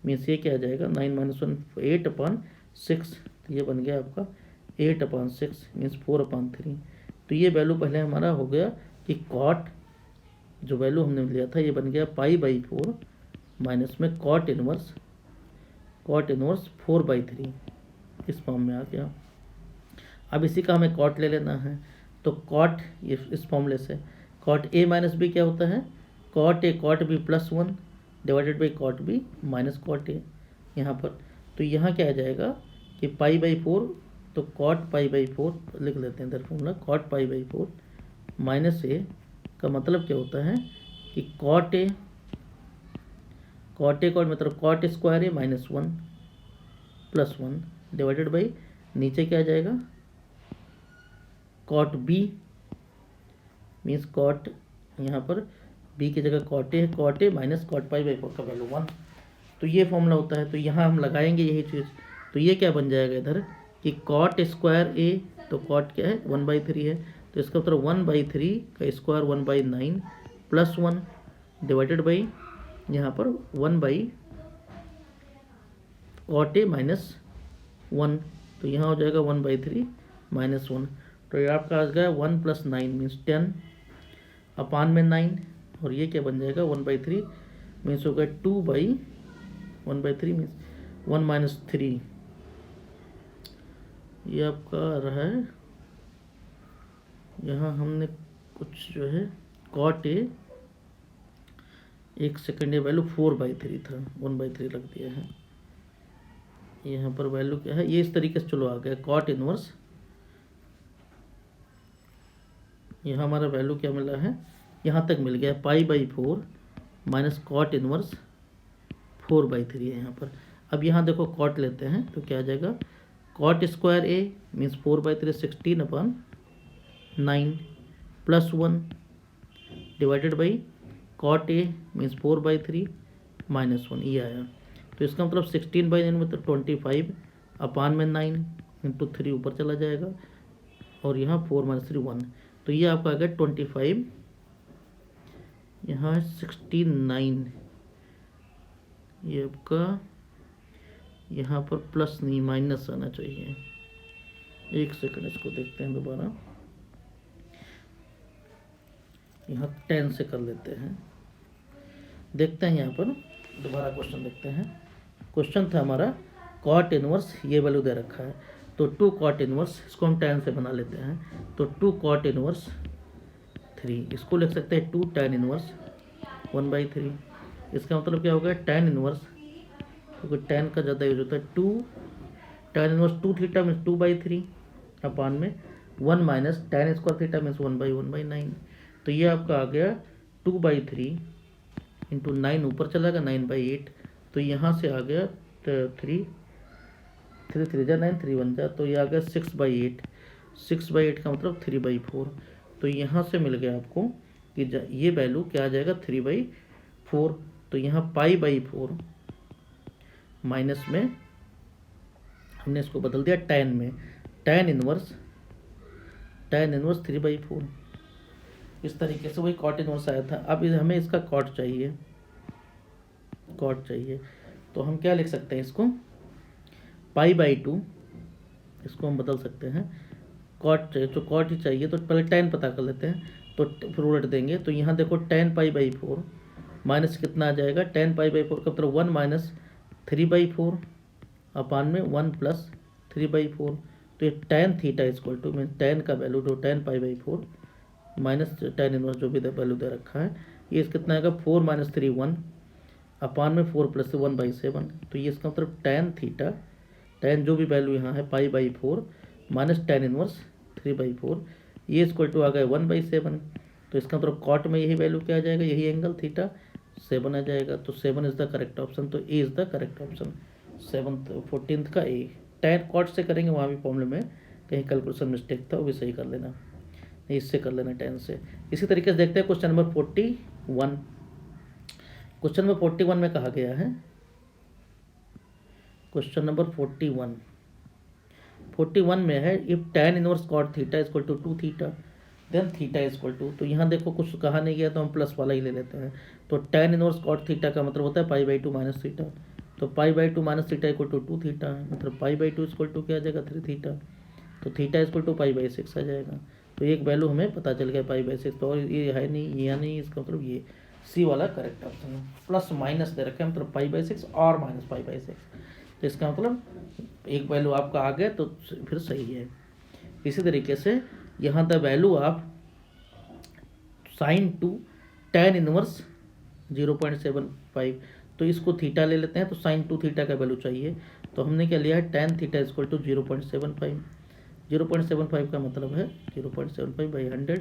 मीन्स ये क्या आ जाएगा 9 माइनस 1 8/6। तो ये बन गया आपका 8/6 मीन्स 4/3। तो ये वैल्यू पहले हमारा हो गया कि cot जो वैल्यू हमने लिया था ये बन गया π/4 माइनस में cot इनवर्स 4/3 इस फॉर्म में आ गया। अब इसी का हमें cot ले लेना है। तो cot इस फॉर्मूले से cot a माइनस b क्या होता है cot a cot b plus 1 divided by cot b minus cot a यहाँ पर। तो यहाँ क्या आ जाएगा कि π/4, तो cot π/4 लिख लेते हैं इधर फॉर्मूला cot π/4 माइनस a का मतलब क्या होता है कि cot a मतलब cot square a minus 1 plus 1 divided by नीचे क्या आ जाएगा cot b मीन्स cot यहाँ पर b की जगह cot a माइनस cot π/4 का वैल्यू 1। तो ये फॉर्मूला होता है। तो यहाँ हम लगाएंगे यही चीज़। तो ये क्या बन जाएगा इधर कि cot स्क्वायर a, तो cot क्या है 1/3 है, तो इसका मतलब 1/3 का स्क्वायर 1/9 प्लस 1 डिवाइडेड बाई यहाँ पर 1/cot a माइनस 1। तो यहाँ हो जाएगा 1/3 माइनस 1। तो ये आपका आ गया 1 प्लस 9 मीन्स 10/9 और ये क्या बन जाएगा 1/3 मीन्स हो गया 2/1/3 मीन्स 1 माइनस 3। ये आपका आ रहा है यहाँ हमने कुछ जो है cot a एक सेकेंड ये वैल्यू 4/3 था 1/3 रख दिया है। यहाँ पर वैल्यू क्या है, ये इस तरीके से चलो आ गया कॉट इनवर्स, यहाँ हमारा वैल्यू क्या मिला है, यहाँ तक मिल गया π/4 माइनस कॉट इनवर्स 4/3 है यहाँ पर। अब यहाँ देखो कॉट लेते हैं तो क्या आ जाएगा, cot square A means 4/3 16/9 plus 1 divided by cot A means 4/3 minus 1, ये आया। तो इसका मतलब 16/9 मतलब 25/9 इंटू 3 ऊपर चला जाएगा और यहाँ 4 - 3 1, तो ये आपका आ गया 25, यहाँ 69, ये आपका यहाँ पर प्लस नहीं माइनस आना चाहिए। एक सेकंड इसको देखते हैं दोबारा, यहाँ 10 से कर लेते हैं, देखते हैं यहाँ पर दोबारा क्वेश्चन देखते हैं। क्वेश्चन था हमारा कॉट इनवर्स, ये वैल्यू दे रखा है, तो 2 कॉट इनवर्स, इसको हम 10 से बना लेते हैं, तो 2 कॉट इनवर्स 3, इसको लिख सकते हैं 2 tan इनवर्स 1/3। इसका मतलब क्या होगा, tan इनवर्स, क्योंकि tan का ज़्यादा यूज होता है, 2 tan इनवर्स 2 थीटा मीन्स 2/3 अपान में 1 minus tan square theta means 1/9। तो ये आपका आ गया 2/3 इंटू 9 ऊपर चला गया 9/8, तो यहाँ से आ गया 3 3 3 जा 9 3 1 जा, तो ये आ गया 6/8, 6/8 का मतलब 3/4। तो यहाँ से मिल गया आपको कि ये वैल्यू क्या आ जाएगा 3/4। तो यहाँ π/4 माइनस में हमने इसको बदल दिया tan में, tan इनवर्स 3/4, इस तरीके से वही कॉट इनवर्स आया था। अब हमें इसका कॉट चाहिए, तो हम क्या लिख सकते हैं इसको, π/2, इसको हम बदल सकते हैं, कॉट चाहिए तो कॉट ही चाहिए, तो पहले tan पता कर लेते हैं, तो फिर उलट देंगे। तो यहाँ देखो tan π/4 माइनस कितना आ जाएगा, tan π/4 का मतलब 1 माइनस 3/4 अपान में 1 प्लस 3/4। तो ये tan theta equal to mean tan का वैल्यू जो tan π/4 माइनस tan इनवर्स जो भी वैल्यू दे रखा है, ये कितना आएगा 4 - 3 1 अपान में 4 + 1/7। तो ये इसका मतलब tan थीटा, tan जो भी वैल्यू यहाँ है π/4 माइनस tan इनवर्स 3/4, ये इक्वल टू आ गया 1/7। तो इसका मतलब कॉट में यही वैल्यू क्या आ जाएगा, यही एंगल थीटा 7 आ जाएगा। तो 7 इज़ द करेक्ट ऑप्शन, तो ए is the correct option, 14th का ए। tan कॉट से करेंगे वहाँ भी फॉर्मूले में कहीं कैलकुलेशन मिस्टेक था, वो भी सही कर लेना, इससे कर लेना tan से। इसी तरीके से देखते हैं क्वेश्चन नंबर 41। क्वेश्चन नंबर 41 में कहा गया है, क्वेश्चन नंबर 41 में है, if tan inverse cot theta equal to 2 theta then theta equal to, तो यहाँ देखो कुछ कहा नहीं गया तो हम प्लस वाला ही ले लेते हैं। तो tan इनवर्स कॉट थीटा का मतलब होता है π/2 माइनस थीटा, तो π/2 minus theta equal to 2 theta, मतलब π/2 इक्वल टू क्या आ जाएगा 3 थीटा, तो थीटा इक्वल टू π/6 आ जाएगा। तो एक वैल्यू हमें पता चल गया π/6, तो और ये है नहीं, ये नहीं, इसका मतलब ये सी वाला करेक्ट ऑप्शन है। प्लस माइनस दे रखे हैं, मतलब π/6 और माइनस π/6, तो इसका मतलब एक वैल्यू आपका आ गया तो फिर सही है। इसी तरीके से यहाँ the value of sin 2 tan inverse 0.75, तो इसको थीटा ले लेते हैं, तो sin 2 थीटा का वैल्यू चाहिए, तो हमने क्या लिया है tan थीटा इक्वल टू 0.75, 0.75 का मतलब है 0.75/100,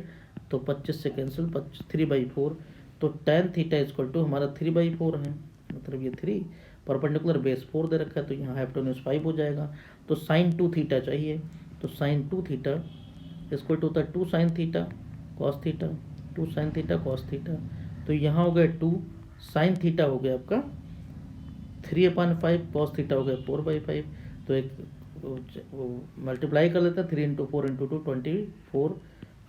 तो 25 से कैंसिल 3/4, तो tan थीटा इक्वल टू हमारा 3/4 है, मतलब ये 3 परपेंडिकुलर बेस 4 दे रखा है, तो यहाँ हाइपोटेन्यूज 5 हो जाएगा। तो sin 2 थीटा चाहिए, तो sin 2 थीटा इक्वल टू होता है 2 sin theta cos theta, 2 sin theta cos theta, तो यहाँ हो गया 2 sin थीटा हो गया आपका 3/5, कॉस थीटा हो गया 4/5, तो एक मल्टीप्लाई कर लेते हैं, 3 × 4 × 2 24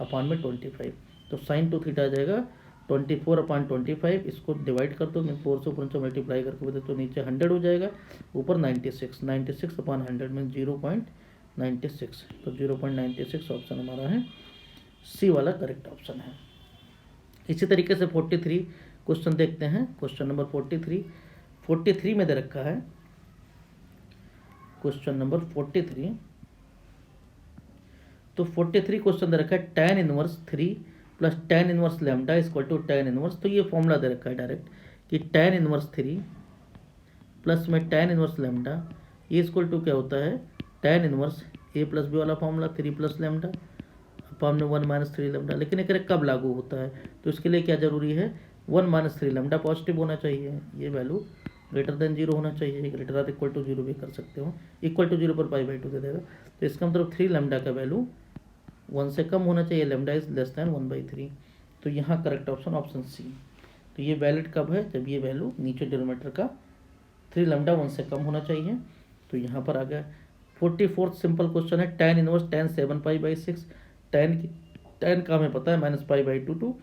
अपान में 25, तो sin 2 थीटा आ जाएगा 24/25, इसको डिवाइड कर दो, मैं 4 से ऊपर नीचे मल्टीप्लाई करके बता, तो नीचे 100 हो जाएगा, ऊपर 96/100 में 0.96, तो 0.96 ऑप्शन हमारा है, सी वाला करेक्ट ऑप्शन है। इसी तरीके से 43 क्वेश्चन देखते हैं, क्वेश्चन नंबर 43 में दे रखा है, क्वेश्चन नंबर 43, तो 43 क्वेश्चन दे रखा है tan inverse 3 plus tan inverse lambda equal to tan inverse, तो ये फॉर्मूला दे रखा है डायरेक्ट कि tan इनवर्स 3 प्लस में tan इनवर्स लैम्डा ये इक्वल टू क्या होता है, tan inverse A plus B वाला फॉर्मूला 3 प्लस लेमडा अपॉन में 1 माइनस 3 लेमडा। लेकिन एक कब लागू होता है, तो इसके लिए क्या जरूरी है, 1 माइनस 3 लेमडा पॉजिटिव होना चाहिए, ये वैल्यू ग्रेटर देन 0 होना चाहिए, ग्रेटर आर इक्वल टू 0 भी कर सकते हो, इक्वल टू 0 पर π/2 दे देगा। तो इसका मतलब 3 लेमडा का वैल्यू 1 से कम होना चाहिए, लेमडा इज लेस दैन 1/3। तो यहाँ करेक्ट ऑप्शन ऑप्शन सी। तो ये वैलिड कब है, जब ये वैल्यू नीचे डिनोमीटर का 3 लेमडा 1 से कम होना चाहिए। तो यहाँ पर आ गया 44th सिंपल क्वेश्चन है, tan इनवर्स tan 7π/6, tan का हमें पता है -π/2 टू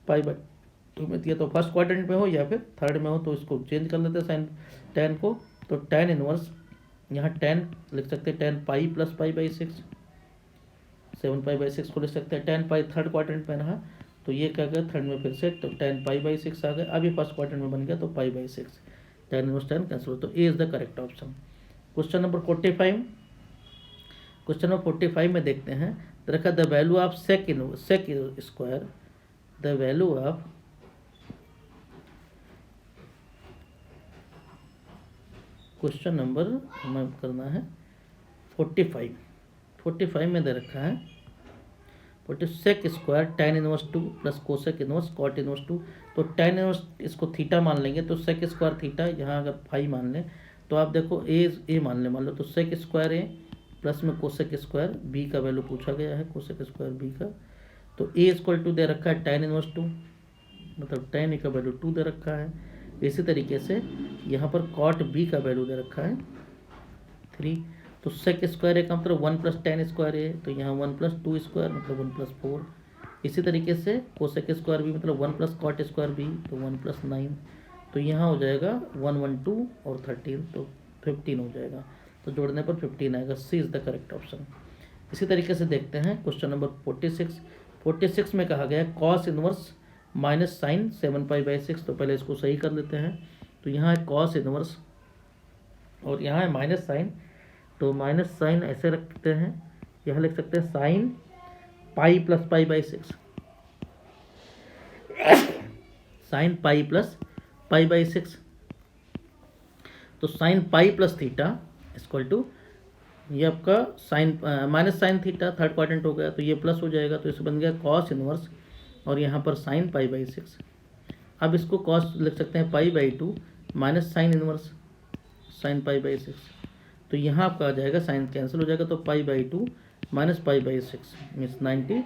π/2 में दिया, तो फर्स्ट क्वाड्रेंट में हो या फिर थर्ड में हो, तो इसको चेंज कर लेते हैं साइन tan को। तो tan इनवर्स यहाँ tan लिख सकते हैं tan पाई प्लस π/6, 7π/6 को लिख सकते हैं, tan पाई थर्ड क्वाड्रेंट में रहा तो ये क्या गया थर्ड में फिर से, तो tan π/6 आ गया, अभी फर्स्ट क्वाड्रेंट में बन गया तो π/6, tan इनवर्स tan कैंसिल। तो A is the correct option. Question number 45, question number 45 में देखते हैं, रखा the value of sec square, the value of question number हमें करना है 45 में दे रखा है 40 sec square tan inverse 2 plus cosec inverse cot inverse 2। तो tan इनवर्स इसको थीटा मान लेंगे, तो सेक स्क्वायर थीटा, यहाँ अगर फाई मान लें तो आप देखो ए मान लें, मान लो तो सेक स्क्वायर ए प्लस में कोसेक स्क्वायर बी का वैल्यू पूछा गया है, कोसेक स्क्वायर बी का। तो ए इक्वल टू दे रखा है tan इनवर्स 2, मतलब tan ए का वैल्यू 2 दे रखा है। इसी तरीके से यहाँ पर कॉट बी का वैल्यू दे रखा है 3। तो सेक स्क्वायर ए का मतलब 1 प्लस tan स्क्वायर ए, तो यहाँ 1 प्लस 2 स्क्वायर मतलब 1 प्लस 4। इसी तरीके से कोसेक स्क्वायर बी मतलब 1 प्लस कॉट स्क्वायर बी, तो 1 प्लस 9। तो यहाँ हो जाएगा 1 1 2 और 13, तो 15 हो जाएगा, तो जोड़ने पर 15 आएगा। सी इज़ द करेक्ट ऑप्शन। इसी तरीके से देखते हैं क्वेश्चन नंबर 46 में कहा गया कॉस इनवर्स माइनस साइन 7π/6। तो पहले इसको सही कर लेते हैं। तो यहाँ है कॉस इनवर्स और यहाँ है माइनस साइन, तो माइनस साइन ऐसे रखते हैं, यहाँ लिख सकते हैं sine pi plus π/6, sine pi plus π/6। तो sine pi plus theta equal to ये आपका sine minus sine theta third quadrant हो गया, तो ये प्लस हो जाएगा, तो इसे बन गया कॉस इनवर्स और यहाँ पर साइन π/6। अब इसको कॉस लिख सकते हैं π/2 माइनस साइन इनवर्स साइन π/6। तो यहाँ आपका आ जाएगा साइन कैंसिल हो जाएगा, तो π/2 माइनस π/6 मीन्स 90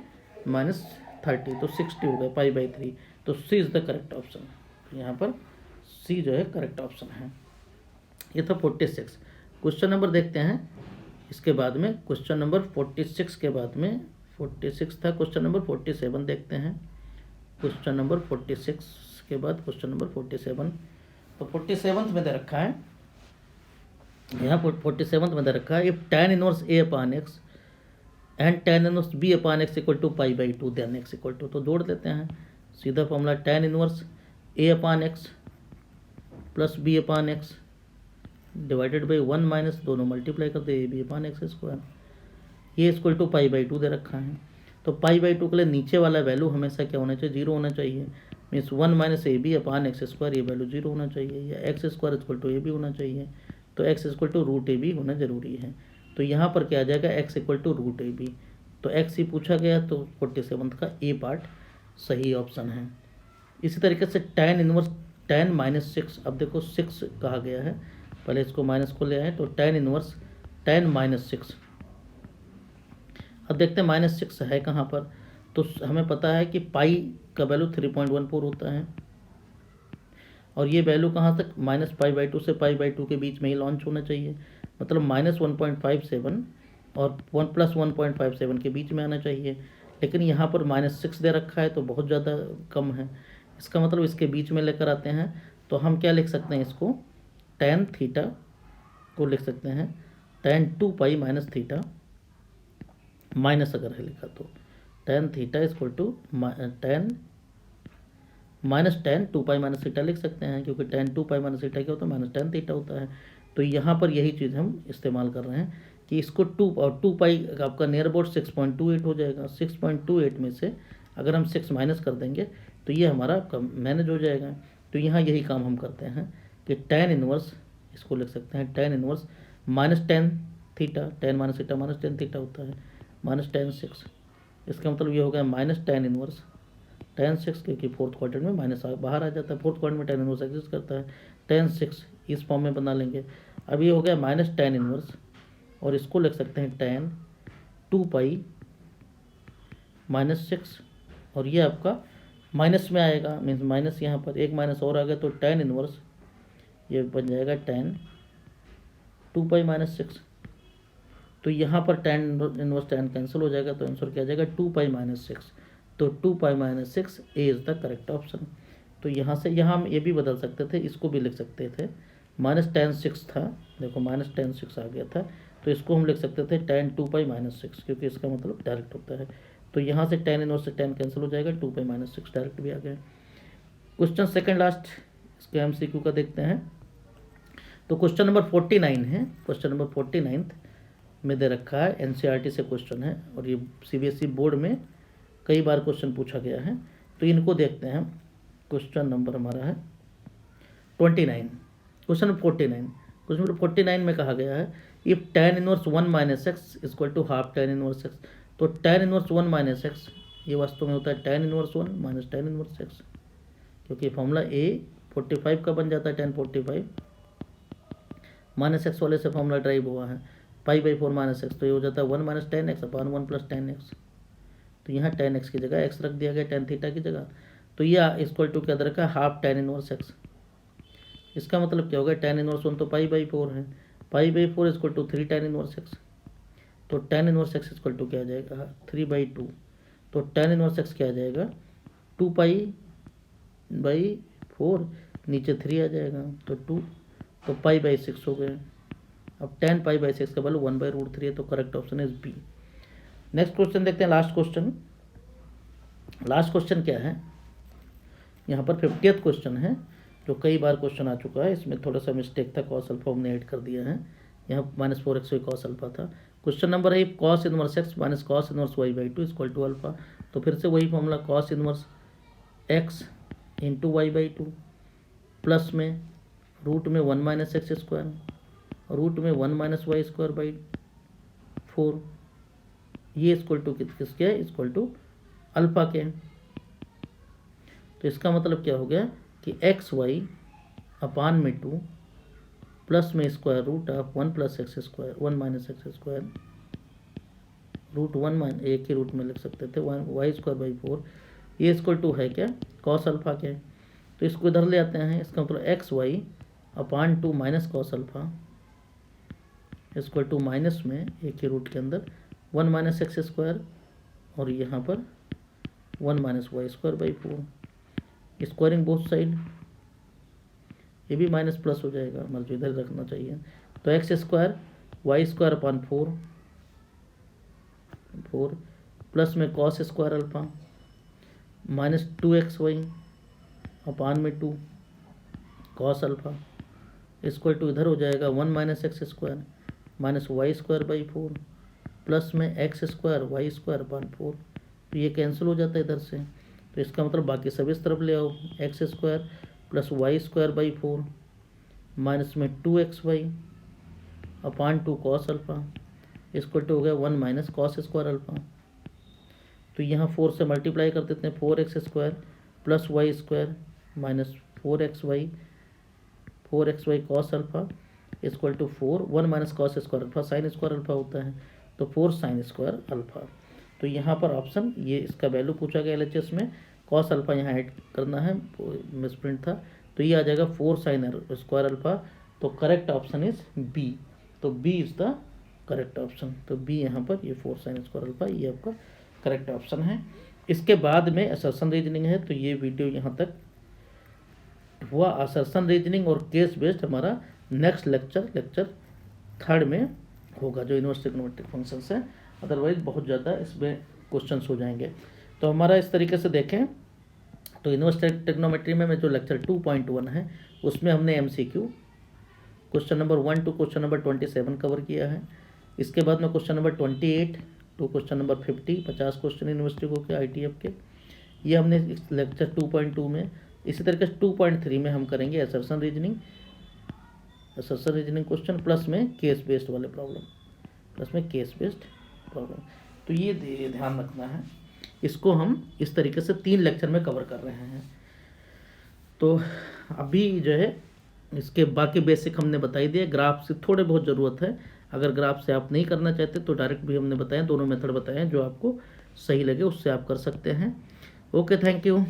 माइनस 30, तो 60 हो गया π/3। तो सी इज़ द करेक्ट ऑप्शन। तो यहाँ पर सी जो है करेक्ट ऑप्शन है। ये था 46। क्वेश्चन नंबर देखते हैं इसके बाद में, क्वेश्चन नंबर 46 के बाद में 46 था, क्वेश्चन नंबर 47 देखते हैं। क्वेश्चन नंबर 46 के बाद क्वेश्चन नंबर 47। तो 47 में दे रखा है, यहाँ 47 में दे रखा है, if tan inverse a upon x and tan inverse b upon x equal to π/2 then x equal to, तो जोड़ देते हैं सीधा formula tan inverse a upon x plus b upon x divided by 1 minus दोनों multiply कर दे b upon x square, ये equal to π/2 दे रखा है। तो π/2 के लिए नीचे वाला वैल्यू हमेशा क्या होना चाहिए, 0 होना चाहिए, means 1 minus A B upon x square, ये वैल्यू 0 होना चाहिए, या x square equal to A B होना चाहिए, तो x equal to root A B होना जरूरी है। तो यहाँ पर क्या आ जाएगा x equal to root A B, तो x ही पूछा गया, तो 47 का ए पार्ट सही ऑप्शन है। इसी तरीके से tan इनवर्स tan माइनस 6, अब देखो 6 कहा गया है, पहले इसको माइनस को ले आए, तो tan इनवर्स tan माइनस 6। अब देखते हैं माइनस 6 है कहाँ पर, तो हमें पता है कि पाई का वैल्यू 3.14 होता है, और ये वैल्यू कहाँ तक माइनस π/2 से π/2 के बीच में ही लॉन्च होना चाहिए, मतलब माइनस 1.57 और 1 प्लस 1.57 के बीच में आना चाहिए। लेकिन यहाँ पर माइनस 6 दे रखा है, तो बहुत ज़्यादा कम है, इसका मतलब इसके बीच में लेकर आते हैं, तो हम क्या लिख सकते हैं, इसको tan थीटा को लिख सकते हैं tan 2π माइनस थीटा, माइनस अगर है लिखा तो tan theta equal to tan minus tan 2π minus theta लिख सकते हैं, क्योंकि tan 2π माइनस थीटा क्या होता है, माइनस tan थीटा होता है। तो यहाँ पर यही चीज़ हम इस्तेमाल कर रहे हैं कि इसको 2 और 2π आपका नियर अबाउट 6.28 हो जाएगा। 6.28 में से अगर हम 6 माइनस कर देंगे तो ये हमारा मैनेज हो जाएगा। तो यहाँ यही काम हम करते हैं कि tan इनवर्स, इसको लिख सकते हैं tan inverse minus tan theta, ten minus theta minus tan theta होता है, माइनस टेन सिक्स। इसका मतलब ये हो गया minus tan inverse tan six, क्योंकि फोर्थ क्वाड्रेंट में माइनस बाहर आ जाता है, फोर्थ क्वाड्रेंट में टेन इनवर्स एग्जिस्ट करता है, टेन सिक्स इस फॉर्म में बना लेंगे। अब ये हो गया माइनस टेन इनवर्स, और इसको लिख सकते हैं tan two pi minus six, और ये आपका माइनस में आएगा, मीन्स माइनस यहाँ पर एक माइनस और आ गया, तो टेन इनवर्स ये बन जाएगा tan two pi minus six. तो यहाँ पर टेन इनवर्स टेन कैंसिल हो जाएगा, तो आंसर क्या आ जाएगा टू पाई माइनस सिक्स। तो two pi minus six A is the correct option. तो यहाँ से यहाँ हम ये भी बदल सकते थे, इसको भी लिख सकते थे, माइनस टेन सिक्स था, देखो माइनस टेन सिक्स आ गया था, तो इसको हम लिख सकते थे tan two pi minus six, क्योंकि इसका मतलब डायरेक्ट होता है। तो यहाँ से टेन इनवर्स से टेन कैंसिल हो जाएगा, two pi minus six direct भी आ गया। क्वेश्चन सेकंड लास्ट इसके MCQ का देखते हैं। तो क्वेश्चन नंबर 49 है, क्वेश्चन नंबर 49 में दे रखा है, NCERT से क्वेश्चन है, और ये CBSE बोर्ड में कई बार क्वेश्चन पूछा गया है। तो इनको देखते हैं। क्वेश्चन नंबर हमारा है 29, क्वेश्चन नंबर 49, क्वेश्चन नंबर 49 में कहा गया है if tan inverse 1 minus x equal to half tan inverse x. तो tan इनवर्स 1 माइनस एक्स ये वास्तव में होता है tan inverse 1 minus tan inverse x, क्योंकि फॉर्मूला A 45 का बन जाता है, tan 45 माइनस एक्स वाले से फॉर्मूला ड्राइव हुआ है, पाई बाई 4 माइनस एक्स, तो ये हो जाता है 1 minus ten x upon 1 plus ten x. तो यहाँ टेन एक्स की जगह एक्स रख दिया गया, टेन थीटा की जगह। तो यह इक्वल टू क्या दे रखा है हाफ tan इनवर्स एक्स। इसका मतलब क्या होगा, tan इनवर्स 1 तो पाई बाई 4 है, pi by 4 equal to 3 tan inverse x. तो tan inverse x equal to क्या आ जाएगा 3/2। तो tan इनवर्स एक्स क्या आ जाएगा 2 पाई बाई 4, नीचे 3 आ जाएगा, तो 2, तो पाई बाई 6 हो गए। अब tan पाई बाई 6 का वैल्यू 1/√3 है, तो correct option is B. Next question देखते हैं, लास्ट क्वेश्चन। लास्ट क्वेश्चन क्या है, यहाँ पर 50th क्वेश्चन है, जो कई बार क्वेश्चन आ चुका है। इसमें थोड़ा सा मिस्टेक था, कॉस अल्फा हमने ऐड कर दिया है, यहाँ -4x कॉस अल्फा था। क्वेश्चन नंबर है cos inverse x minus cos inverse y/2 equal to alpha. तो फिर से वही formula, cos inverse x into y/2 plus में रूट में 1 माइनस एक्स स्क्वायर, रूट में 1 माइनस वाई स्क्वायर बाई 4, ये इक्वल टू किसके है, इक्वल टू अल्फा के। तो इसका मतलब क्या हो गया कि एक्स वाई अपान में 2 प्लस में square root of 1 plus x square 1 minus x square root 1 minus एक ही रूट में लिख सकते थे 1 वाई स्क्वायर बाई 4, ये इक्वल टू है क्या कॉस अल्फा के। तो इसको इधर ले आते हैं, इसका मतलब x y upon 2 minus cos alpha equal to minus में एक ही रूट के अंदर 1 माइनस एक्स स्क्वायर, और यहाँ पर 1 minus Y square by 4, squaring both side, ये भी माइनस प्लस हो जाएगा, मतलब इधर रखना चाहिए। तो X square Y square upon 4 plus में cos square alpha minus 2xy upon में 2 कॉस अल्फा इक्वल टू इधर हो जाएगा 1 minus x square minus Y square by 4 plus में X square Y square upon 4। तो ये कैंसिल हो जाता है इधर से, तो इसका मतलब बाकी सब इस तरफ ले आओ, x square plus y square by 4 minus में 2xy upon 2 cos alpha equal to हो गया 1 माइनस कॉस स्क्वायर अल्फा। तो यहाँ 4 से मल्टीप्लाई कर देते हैं, 4x square plus y square minus 4xy cos alpha equal to 4 1 minus cos square alpha sine square alpha होता है, तो 4 साइन स्क्वायर अल्फा। तो यहाँ पर ऑप्शन ये इसका वैल्यू पूछा गया LHS में, कॉस अल्फा यहाँ ऐड करना है, मिसप्रिंट था, तो ये आ जाएगा 4 साइन स्क्वायर अल्फा। तो करेक्ट ऑप्शन इज बी, तो B is the correct option. तो बी यहाँ पर ये 4 साइन स्क्वायर अल्फा ये आपका करेक्ट ऑप्शन है। इसके बाद में असर्शन रीजनिंग है, तो ये वीडियो यहाँ तक हुआ। असर्शन रीजनिंग और केस बेस्ड हमारा नेक्स्ट लेक्चर 3 में होगा, जो इनवर्स ट्रिग्नोमेट्रिक फंक्शंस है। अदरवाइज बहुत ज़्यादा इसमें क्वेश्चंस हो जाएंगे। तो हमारा इस तरीके से देखें तो इनवर्स ट्रिग्नोमेट्री में जो लेक्चर 2.1 है उसमें हमने MCQ question number 1 to question number 27 cover किया है। इसके बाद में question number 28 to question number 50 question university के ITF के, ये हमने इस लेक्चर 2.2 में। इसी तरीके से 2.3 में हम करेंगे assertion reasoning assertion reasoning question plus में केस बेस्ड वाले प्रॉब्लम, प्लस में केस बेस्ड प्रॉब्लम। तो ये ध्यान रखना है, इसको हम इस तरीके से 3 लेक्चर में कवर कर रहे हैं। तो अभी जो है इसके बाकी बेसिक हमने बताई दिए, ग्राफ से थोड़े बहुत ज़रूरत है, अगर ग्राफ से आप नहीं करना चाहते तो डायरेक्ट भी हमने बताए, दोनों मेथड बताए हैं, जो आपको सही लगे उससे आप कर सकते हैं। Okay, thank you.